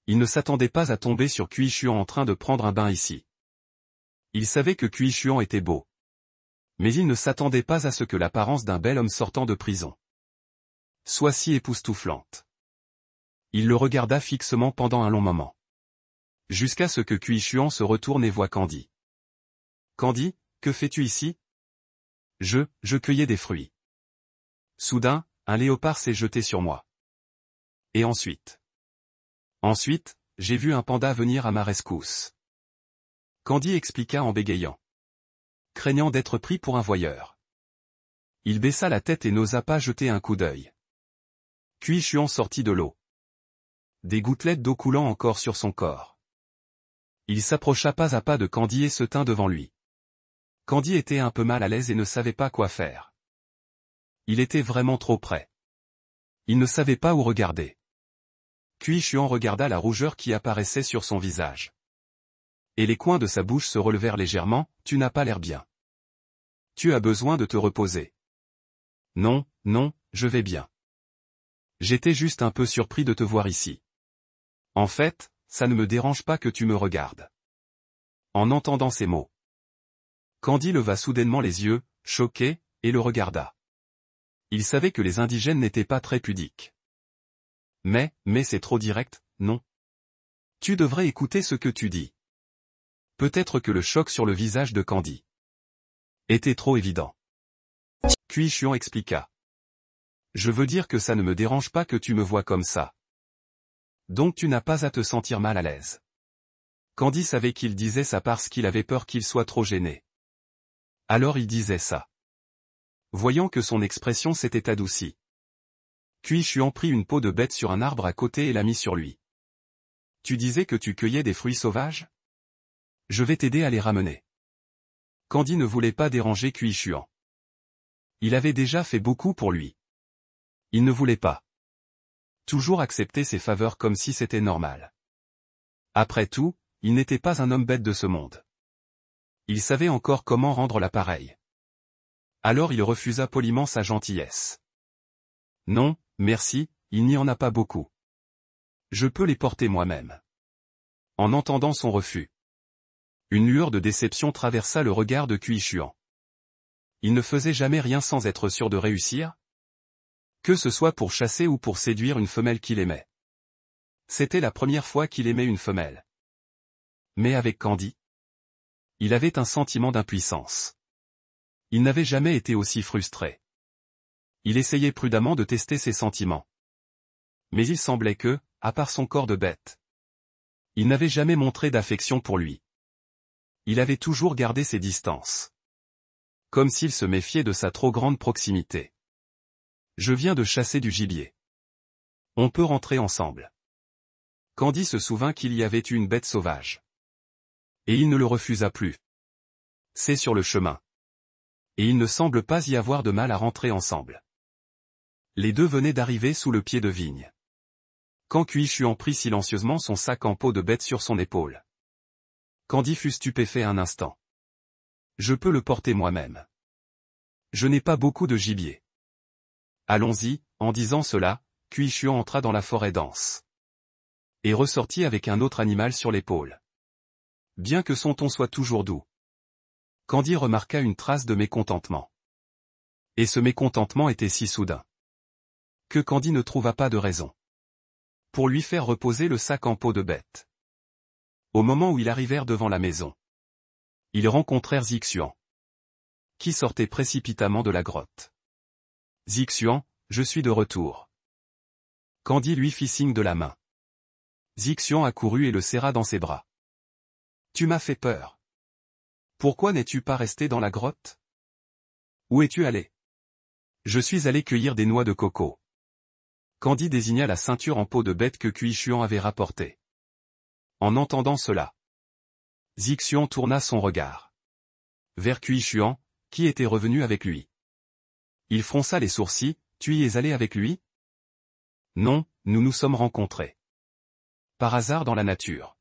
Il ne s'attendait pas à tomber sur Cui Chuan en train de prendre un bain ici. Il savait que Cui Chuan était beau. Mais il ne s'attendait pas à ce que l'apparence d'un bel homme sortant de prison soit si époustouflante. Il le regarda fixement pendant un long moment. Jusqu'à ce que Cui Chuan se retourne et voit Candy. Candy, que fais-tu ici? Je cueillais des fruits. Soudain, un léopard s'est jeté sur moi. Et ensuite? Ensuite, j'ai vu un panda venir à ma rescousse. Candy expliqua en bégayant, craignant d'être pris pour un voyeur. Il baissa la tête et n'osa pas jeter un coup d'œil. Kui-Chuan sortit de l'eau. Des gouttelettes d'eau coulant encore sur son corps. Il s'approcha pas à pas de Candy et se tint devant lui. Candy était un peu mal à l'aise et ne savait pas quoi faire. Il était vraiment trop près. Il ne savait pas où regarder. Kui-Chuan regarda la rougeur qui apparaissait sur son visage. Et les coins de sa bouche se relevèrent légèrement, « Tu n'as pas l'air bien. Tu as besoin de te reposer. » Non, non, je vais bien. J'étais juste un peu surpris de te voir ici. En fait, ça ne me dérange pas que tu me regardes. En entendant ces mots, Candy leva soudainement les yeux, choqué, et le regarda. Il savait que les indigènes n'étaient pas très pudiques. Mais c'est trop direct, non? Tu devrais écouter ce que tu dis. Peut-être que le choc sur le visage de Candy était trop évident. Kui-Chuan expliqua. Je veux dire que ça ne me dérange pas que tu me vois comme ça. Donc tu n'as pas à te sentir mal à l'aise. Candy savait qu'il disait ça parce qu'il avait peur qu'il soit trop gêné. Alors il disait ça. Voyant que son expression s'était adoucie, Kui-Chuan prit une peau de bête sur un arbre à côté et la mit sur lui. Tu disais que tu cueillais des fruits sauvages? Je vais t'aider à les ramener. Candy ne voulait pas déranger Kui-Chuan. Il avait déjà fait beaucoup pour lui. Il ne voulait pas toujours accepter ses faveurs comme si c'était normal. Après tout, il n'était pas un homme bête de ce monde. Il savait encore comment rendre l'appareil. Alors il refusa poliment sa gentillesse. Non, merci, il n'y en a pas beaucoup. Je peux les porter moi-même. En entendant son refus, une lueur de déception traversa le regard de Kui-Chuan. Il ne faisait jamais rien sans être sûr de réussir, que ce soit pour chasser ou pour séduire une femelle qu'il aimait. C'était la première fois qu'il aimait une femelle. Mais avec Candy, il avait un sentiment d'impuissance. Il n'avait jamais été aussi frustré. Il essayait prudemment de tester ses sentiments. Mais il semblait que, à part son corps de bête, il n'avait jamais montré d'affection pour lui. Il avait toujours gardé ses distances. Comme s'il se méfiait de sa trop grande proximité. Je viens de chasser du gibier. On peut rentrer ensemble. Candy se souvint qu'il y avait eu une bête sauvage. Et il ne le refusa plus. C'est sur le chemin. Et il ne semble pas y avoir de mal à rentrer ensemble. Les deux venaient d'arriver sous le pied de vigne. Quand Kui-Chuan prit silencieusement son sac en peau de bête sur son épaule. Candy fut stupéfait un instant. Je peux le porter moi-même. Je n'ai pas beaucoup de gibier. Allons-y, en disant cela, Kui-Chuan entra dans la forêt dense. Et ressortit avec un autre animal sur l'épaule. Bien que son ton soit toujours doux. Candy remarqua une trace de mécontentement. Et ce mécontentement était si soudain que Candy ne trouva pas de raison pour lui faire reposer le sac en peau de bête. Au moment où ils arrivèrent devant la maison, ils rencontrèrent Zixuan, qui sortait précipitamment de la grotte. Zixuan, je suis de retour. Candy lui fit signe de la main. Zixuan accourut et le serra dans ses bras. Tu m'as fait peur. Pourquoi n'es-tu pas resté dans la grotte? Où es-tu allé? Je suis allé cueillir des noix de coco. Candy désigna la ceinture en peau de bête que Kui-Chuan avait rapportée. En entendant cela, Zixuan tourna son regard vers Kui-Chuan, qui était revenu avec lui. Il fronça les sourcils, tu y es allé avec lui? Non, nous nous sommes rencontrés. Par hasard dans la nature.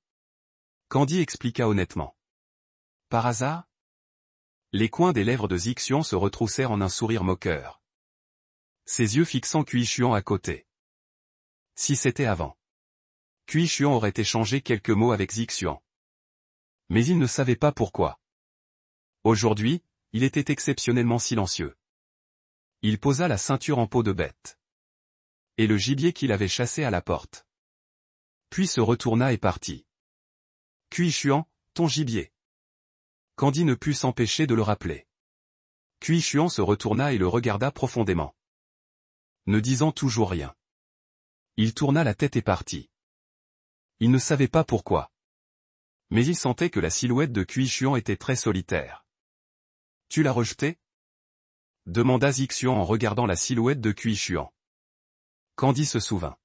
Candy expliqua honnêtement. Par hasard? Les coins des lèvres de Zixuan se retroussèrent en un sourire moqueur. Ses yeux fixant Kui-Chuan à côté. Si c'était avant. Kui-Chuan aurait échangé quelques mots avec Zixuan. Mais il ne savait pas pourquoi. Aujourd'hui, il était exceptionnellement silencieux. Il posa la ceinture en peau de bête. Et le gibier qu'il avait chassé à la porte. Puis se retourna et partit. Kui-Chuan, ton gibier. Candy ne put s'empêcher de le rappeler. Kui-Chuan se retourna et le regarda profondément. Ne disant toujours rien. Il tourna la tête et partit. Il ne savait pas pourquoi. Mais il sentait que la silhouette de Qi-Xuan était très solitaire. « Tu l'as rejeté ?» demanda Zixian en regardant la silhouette de Qi-Xuan. Candy se souvint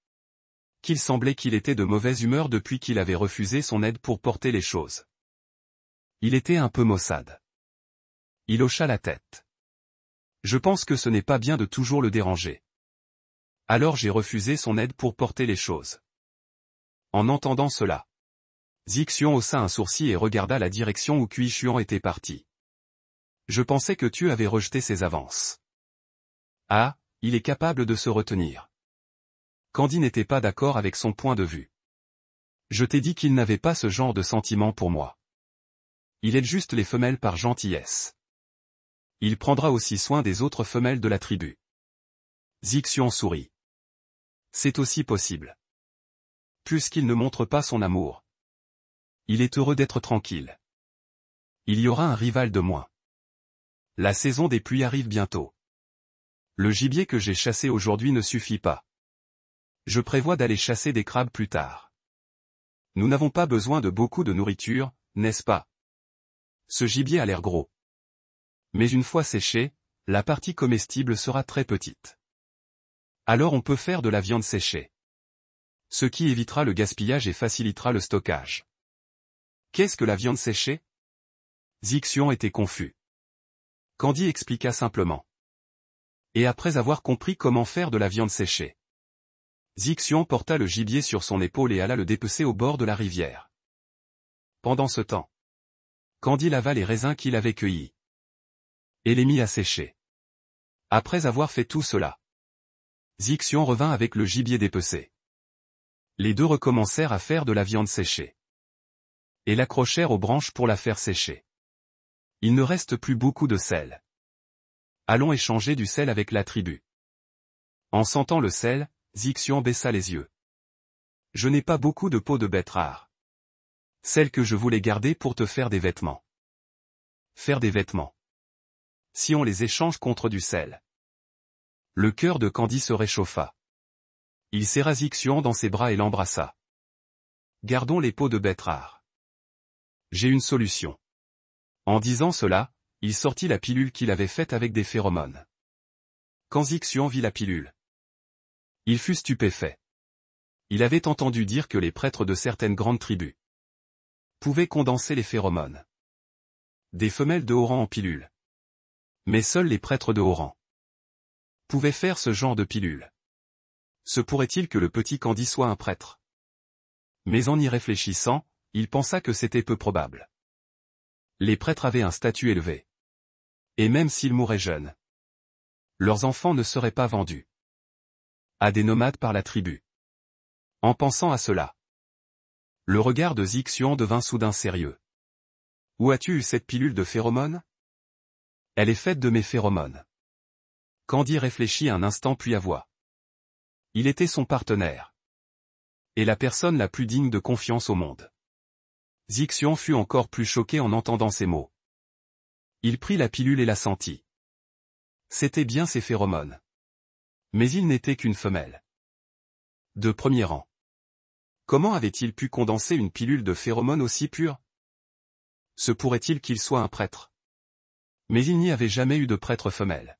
qu'il semblait qu'il était de mauvaise humeur depuis qu'il avait refusé son aide pour porter les choses. Il était un peu maussade. Il hocha la tête. « Je pense que ce n'est pas bien de toujours le déranger. Alors j'ai refusé son aide pour porter les choses. » En entendant cela, Zixian haussa un sourcil et regarda la direction où Qi-Xuan était parti. « Je pensais que tu avais rejeté ses avances. » Ah, il est capable de se retenir. Candy n'était pas d'accord avec son point de vue. « Je t'ai dit qu'il n'avait pas ce genre de sentiment pour moi. Il aide juste les femelles par gentillesse. Il prendra aussi soin des autres femelles de la tribu. » Zixian sourit. « C'est aussi possible. Puisqu'il ne montre pas son amour. Il est heureux d'être tranquille. Il y aura un rival de moins. La saison des pluies arrive bientôt. Le gibier que j'ai chassé aujourd'hui ne suffit pas. Je prévois d'aller chasser des crabes plus tard. Nous n'avons pas besoin de beaucoup de nourriture, n'est-ce pas? Ce gibier a l'air gros. Mais une fois séché, la partie comestible sera très petite. Alors on peut faire de la viande séchée. Ce qui évitera le gaspillage et facilitera le stockage. Qu'est-ce que la viande séchée? Zixian était confus. Candy expliqua simplement. Et après avoir compris comment faire de la viande séchée, Zixian porta le gibier sur son épaule et alla le dépecer au bord de la rivière. Pendant ce temps, Candy lava les raisins qu'il avait cueillis et les mit à sécher. Après avoir fait tout cela, Zixian revint avec le gibier dépecé. Les deux recommencèrent à faire de la viande séchée et l'accrochèrent aux branches pour la faire sécher. Il ne reste plus beaucoup de sel. Allons échanger du sel avec la tribu. En sentant le sel, Zixian baissa les yeux. Je n'ai pas beaucoup de peau de bête rare. Celle que je voulais garder pour te faire des vêtements. Faire des vêtements. Si on les échange contre du sel. Le cœur de Candy se réchauffa. Il serra Zixian dans ses bras et l'embrassa. Gardons les peaux de bête rares. J'ai une solution. En disant cela, il sortit la pilule qu'il avait faite avec des phéromones. Quand Zixian vit la pilule, il fut stupéfait. Il avait entendu dire que les prêtres de certaines grandes tribus pouvaient condenser les phéromones des femelles de haut rang en pilule. Mais seuls les prêtres de haut rang pouvaient faire ce genre de pilule. Se pourrait-il que le petit Candy soit un prêtre? Mais en y réfléchissant, il pensa que c'était peu probable. Les prêtres avaient un statut élevé. Et même s'ils mouraient jeunes, leurs enfants ne seraient pas vendus à des nomades par la tribu. En pensant à cela, le regard de Zixian devint soudain sérieux. Où as-tu eu cette pilule de phéromones? Elle est faite de mes phéromones. Candy réfléchit un instant puis avoua. Il était son partenaire. Et la personne la plus digne de confiance au monde. Zixian fut encore plus choqué en entendant ces mots. Il prit la pilule et la sentit. C'était bien ses phéromones. Mais il n'était qu'une femelle. De premier rang. Comment avait-il pu condenser une pilule de phéromones aussi pure? Se pourrait-il qu'il soit un prêtre? Mais il n'y avait jamais eu de prêtre femelle.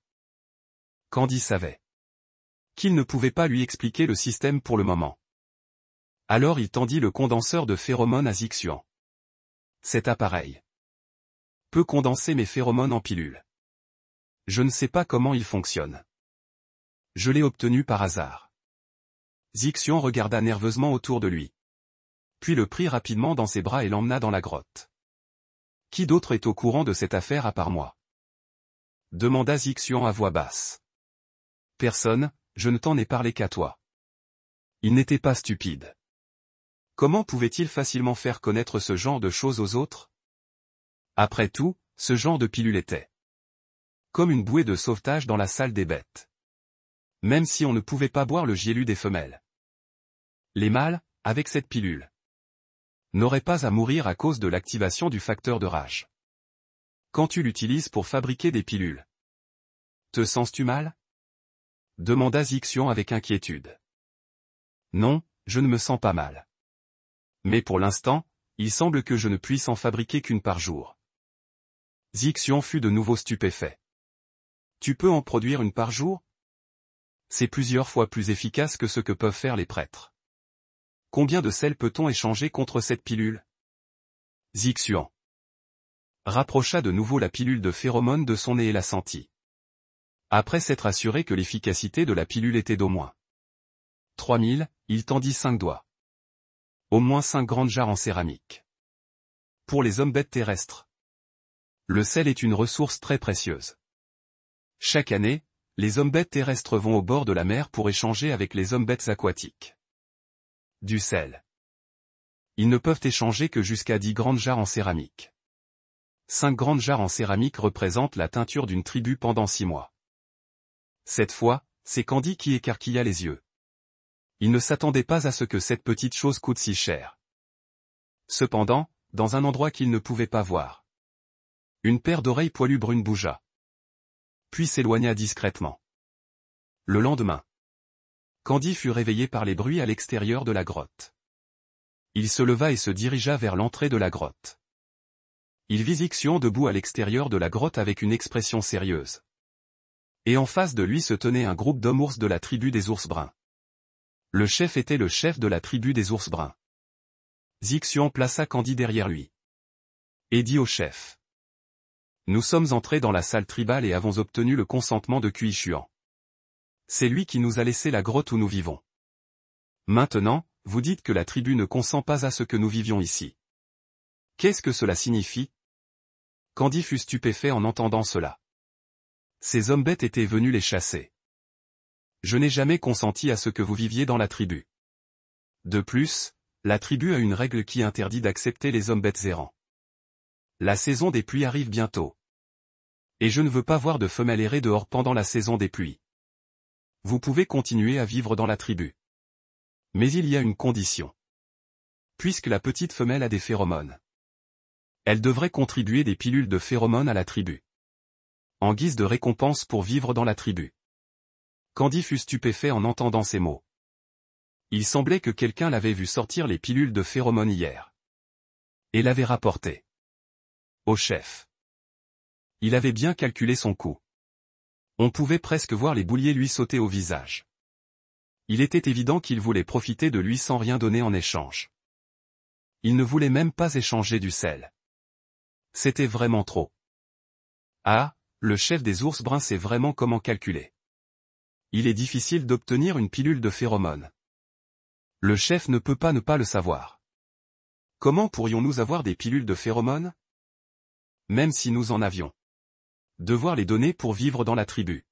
Candy savait qu'il ne pouvait pas lui expliquer le système pour le moment. Alors il tendit le condenseur de phéromones à Zixian. Cet appareil peut condenser mes phéromones en pilule. Je ne sais pas comment il fonctionne. Je l'ai obtenu par hasard. Zixian regarda nerveusement autour de lui. Puis le prit rapidement dans ses bras et l'emmena dans la grotte. Qui d'autre est au courant de cette affaire à part moi? Demanda Zixian à voix basse. Personne, je ne t'en ai parlé qu'à toi. Il n'était pas stupide. Comment pouvait-il facilement faire connaître ce genre de choses aux autres? Après tout, ce genre de pilule était comme une bouée de sauvetage dans la salle des bêtes. Même si on ne pouvait pas boire le gielu des femelles. Les mâles, avec cette pilule, n'auraient pas à mourir à cause de l'activation du facteur de rage. Quand tu l'utilises pour fabriquer des pilules, te sens-tu mal? Demanda Zixian avec inquiétude. Non, je ne me sens pas mal. Mais pour l'instant, il semble que je ne puisse en fabriquer qu'une par jour. Zixian fut de nouveau stupéfait. Tu peux en produire une par jour? C'est plusieurs fois plus efficace que ce que peuvent faire les prêtres. Combien de sel peut-on échanger contre cette pilule? Zixian rapprocha de nouveau la pilule de phéromone de son nez et la sentit. Après s'être assuré que l'efficacité de la pilule était d'au moins 3000, il tendit 5 doigts. Au moins 5 grandes jarres en céramique. Pour les hommes bêtes terrestres, le sel est une ressource très précieuse. Chaque année, les hommes bêtes terrestres vont au bord de la mer pour échanger avec les hommes bêtes aquatiques. Du sel. Ils ne peuvent échanger que jusqu'à 10 grandes jarres en céramique. 5 grandes jarres en céramique représentent la teinture d'une tribu pendant 6 mois. Cette fois, c'est Candy qui écarquilla les yeux. Il ne s'attendait pas à ce que cette petite chose coûte si cher. Cependant, dans un endroit qu'il ne pouvait pas voir, une paire d'oreilles poilues brunes bougea. Puis s'éloigna discrètement. Le lendemain, Candy fut réveillé par les bruits à l'extérieur de la grotte. Il se leva et se dirigea vers l'entrée de la grotte. Il vit Zixian debout à l'extérieur de la grotte avec une expression sérieuse. Et en face de lui se tenait un groupe d'hommes-ours de la tribu des ours bruns. Le chef était le chef de la tribu des ours bruns. Zixian plaça Candy derrière lui. Et dit au chef. Nous sommes entrés dans la salle tribale et avons obtenu le consentement de Kuishuan. C'est lui qui nous a laissé la grotte où nous vivons. Maintenant, vous dites que la tribu ne consent pas à ce que nous vivions ici. Qu'est-ce que cela signifie? Candy fut stupéfait en entendant cela. Ces hommes bêtes étaient venus les chasser. Je n'ai jamais consenti à ce que vous viviez dans la tribu. De plus, la tribu a une règle qui interdit d'accepter les hommes bêtes errants. La saison des pluies arrive bientôt. Et je ne veux pas voir de femelles errer dehors pendant la saison des pluies. Vous pouvez continuer à vivre dans la tribu. Mais il y a une condition. Puisque la petite femelle a des phéromones, elle devrait contribuer des pilules de phéromones à la tribu. En guise de récompense pour vivre dans la tribu. Candy fut stupéfait en entendant ces mots. Il semblait que quelqu'un l'avait vu sortir les pilules de phéromones hier. Et l'avait rapporté au chef. Il avait bien calculé son coût. On pouvait presque voir les bouliers lui sauter au visage. Il était évident qu'il voulait profiter de lui sans rien donner en échange. Il ne voulait même pas échanger du sel. C'était vraiment trop. Ah, le chef des ours bruns sait vraiment comment calculer. Il est difficile d'obtenir une pilule de phéromones. Le chef ne peut pas ne pas le savoir. Comment pourrions-nous avoir des pilules de phéromones? Même si nous en avions. Devoir les donner pour vivre dans la tribu.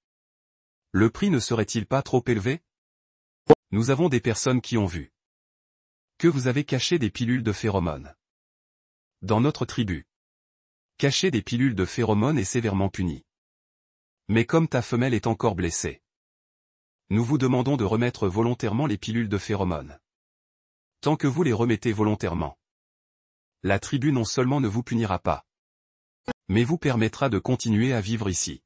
Le prix ne serait-il pas trop élevé? Nous avons des personnes qui ont vu que vous avez caché des pilules de phéromones dans notre tribu. Cacher des pilules de phéromones est sévèrement puni. Mais comme ta femelle est encore blessée, nous vous demandons de remettre volontairement les pilules de phéromones. Tant que vous les remettez volontairement, la tribu non seulement ne vous punira pas, mais vous permettra de continuer à vivre ici.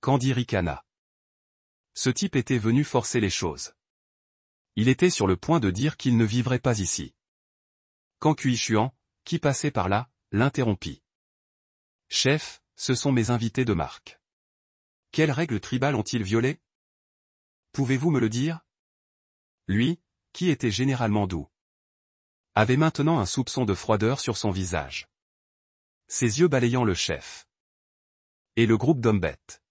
Candy ricana. Ce type était venu forcer les choses. Il était sur le point de dire qu'il ne vivrait pas ici. Quand Kuishuan, qui passait par là, l'interrompit. Chef, ce sont mes invités de marque. Quelles règles tribales ont-ils violées? Pouvez-vous me le dire? Lui, qui était généralement doux, avait maintenant un soupçon de froideur sur son visage. Ses yeux balayant le chef. Et le groupe d'hommes bêtes.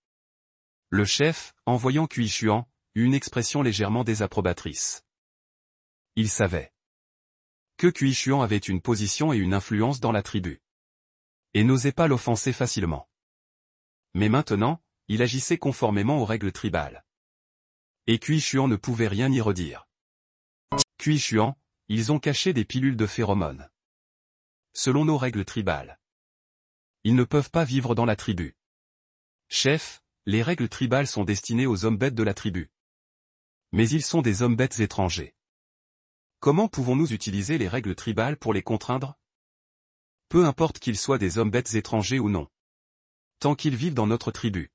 Le chef, en voyant Kuishuan, eut une expression légèrement désapprobatrice. Il savait que Kuishuan avait une position et une influence dans la tribu. Et n'osait pas l'offenser facilement. Mais maintenant, il agissait conformément aux règles tribales. Et Kuishuan ne pouvait rien y redire. Kuishuan, ils ont caché des pilules de phéromones. Selon nos règles tribales, ils ne peuvent pas vivre dans la tribu. Chef, les règles tribales sont destinées aux hommes bêtes de la tribu. Mais ils sont des hommes bêtes étrangers. Comment pouvons-nous utiliser les règles tribales pour les contraindre? Peu importe qu'ils soient des hommes bêtes étrangers ou non. Tant qu'ils vivent dans notre tribu,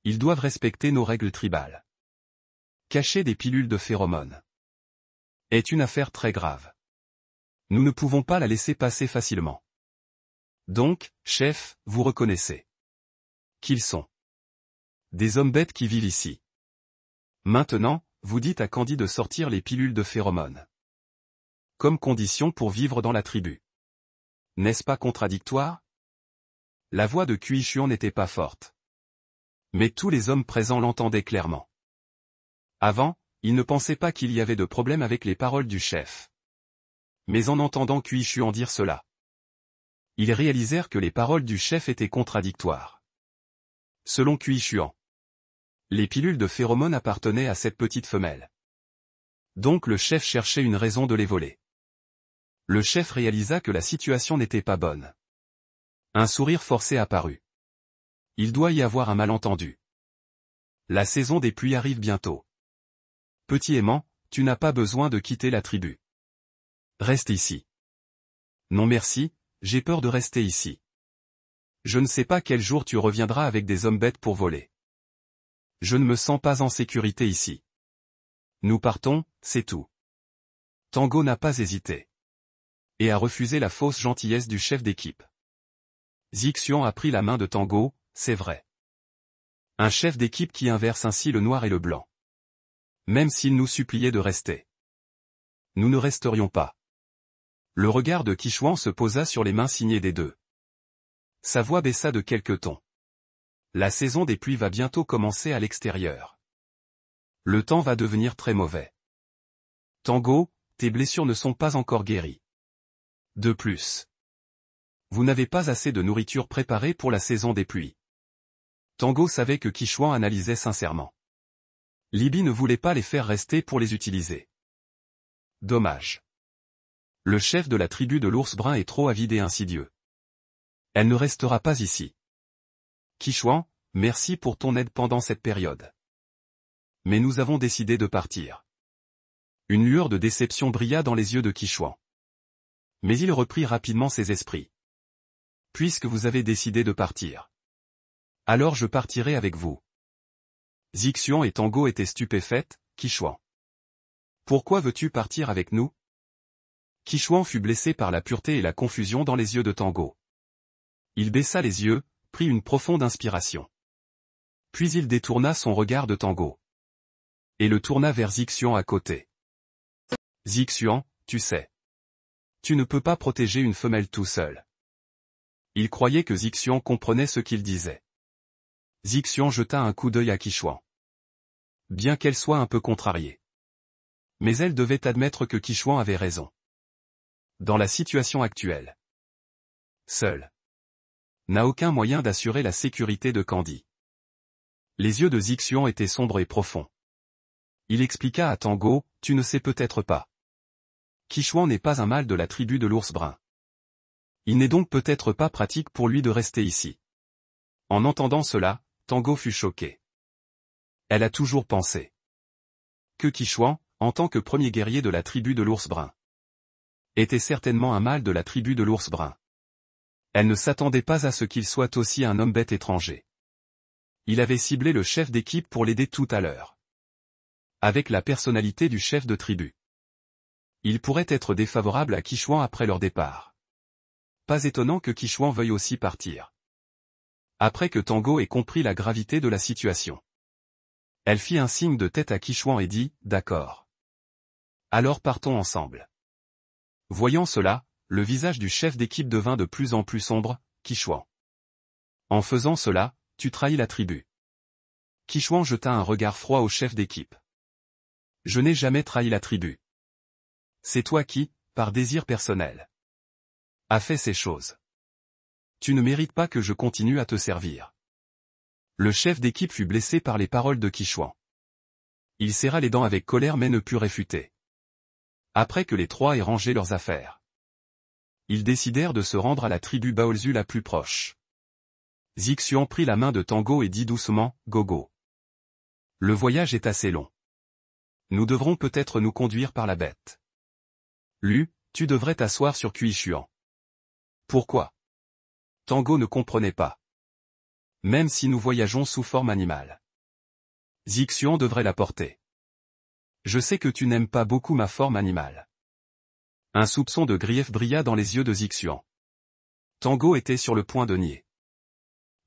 ils doivent respecter nos règles tribales. Cacher des pilules de phéromones. est une affaire très grave. Nous ne pouvons pas la laisser passer facilement. Donc, chef, vous reconnaissez qu'ils sont des hommes bêtes qui vivent ici. Maintenant, vous dites à Candy de sortir les pilules de phéromones comme condition pour vivre dans la tribu. N'est-ce pas contradictoire? La voix de Cui Chuan n'était pas forte. Mais tous les hommes présents l'entendaient clairement. Avant, ils ne pensaient pas qu'il y avait de problème avec les paroles du chef. Mais en entendant Cui Chuan dire cela, ils réalisèrent que les paroles du chef étaient contradictoires. Selon Cui Chuan, les pilules de phéromones appartenaient à cette petite femelle. Donc le chef cherchait une raison de les voler. Le chef réalisa que la situation n'était pas bonne. Un sourire forcé apparut. Il doit y avoir un malentendu. La saison des pluies arrive bientôt. Petit aimant, tu n'as pas besoin de quitter la tribu. Reste ici. Non merci, j'ai peur de rester ici. Je ne sais pas quel jour tu reviendras avec des hommes bêtes pour voler. Je ne me sens pas en sécurité ici. Nous partons, c'est tout. Tango n'a pas hésité. Et a refusé la fausse gentillesse du chef d'équipe. Zixian a pris la main de Tango, c'est vrai. Un chef d'équipe qui inverse ainsi le noir et le blanc. Même s'il nous suppliait de rester. Nous ne resterions pas. Le regard de Qichuan se posa sur les mains signées des deux. Sa voix baissa de quelques tons. La saison des pluies va bientôt commencer à l'extérieur. Le temps va devenir très mauvais. Tango, tes blessures ne sont pas encore guéries. De plus, vous n'avez pas assez de nourriture préparée pour la saison des pluies. Tango savait que Qichuan analysait sincèrement. Libby ne voulait pas les faire rester pour les utiliser. Dommage. Le chef de la tribu de l'ours brun est trop avide et insidieux. Elle ne restera pas ici. Qichuan, merci pour ton aide pendant cette période. Mais nous avons décidé de partir. Une lueur de déception brilla dans les yeux de Qichuan. Mais il reprit rapidement ses esprits. Puisque vous avez décidé de partir, alors je partirai avec vous. Zixian et Tango étaient stupéfaites. Qichuan. Pourquoi veux-tu partir avec nous? Qichuan fut blessé par la pureté et la confusion dans les yeux de Tango. Il baissa les yeux, prit une profonde inspiration. Puis il détourna son regard de Tango. Et le tourna vers Zixian à côté. Zixian, tu sais. Tu ne peux pas protéger une femelle tout seul. Il croyait que Zixian comprenait ce qu'il disait. Zixian jeta un coup d'œil à Qichuan. Bien qu'elle soit un peu contrariée. Mais elle devait admettre que Qichuan avait raison. Dans la situation actuelle, seul n'a aucun moyen d'assurer la sécurité de Candy. Les yeux de Zixian étaient sombres et profonds. Il expliqua à Tango, tu ne sais peut-être pas. Qichuan n'est pas un mâle de la tribu de l'ours brun. Il n'est donc peut-être pas pratique pour lui de rester ici. En entendant cela, Tango fut choqué. Elle a toujours pensé que Qichuan, en tant que premier guerrier de la tribu de l'ours brun, était certainement un mâle de la tribu de l'ours brun. Elle ne s'attendait pas à ce qu'il soit aussi un homme bête étranger. Il avait ciblé le chef d'équipe pour l'aider tout à l'heure. Avec la personnalité du chef de tribu, il pourrait être défavorable à Qichuan après leur départ. Pas étonnant que Qichuan veuille aussi partir. Après que Tango ait compris la gravité de la situation, elle fit un signe de tête à Qichuan et dit, d'accord. Alors partons ensemble. Voyant cela, le visage du chef d'équipe devint de plus en plus sombre. Qichuan. En faisant cela, tu trahis la tribu. Qichuan jeta un regard froid au chef d'équipe. Je n'ai jamais trahi la tribu. C'est toi qui, par désir personnel, as fait ces choses. Tu ne mérites pas que je continue à te servir. Le chef d'équipe fut blessé par les paroles de Qichuan. Il serra les dents avec colère mais ne put réfuter. Après que les trois aient rangé leurs affaires, ils décidèrent de se rendre à la tribu Baolzu la plus proche. Zixian prit la main de Tango et dit doucement, Gogo. Le voyage est assez long. Nous devrons peut-être nous conduire par la bête. Lu, tu devrais t'asseoir sur Qichuan. Pourquoi? Tango ne comprenait pas. Même si nous voyageons sous forme animale, Zixian devrait la porter. Je sais que tu n'aimes pas beaucoup ma forme animale. Un soupçon de grief brilla dans les yeux de Zixuan. Tango était sur le point de nier.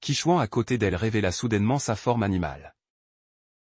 Qichuan à côté d'elle révéla soudainement sa forme animale.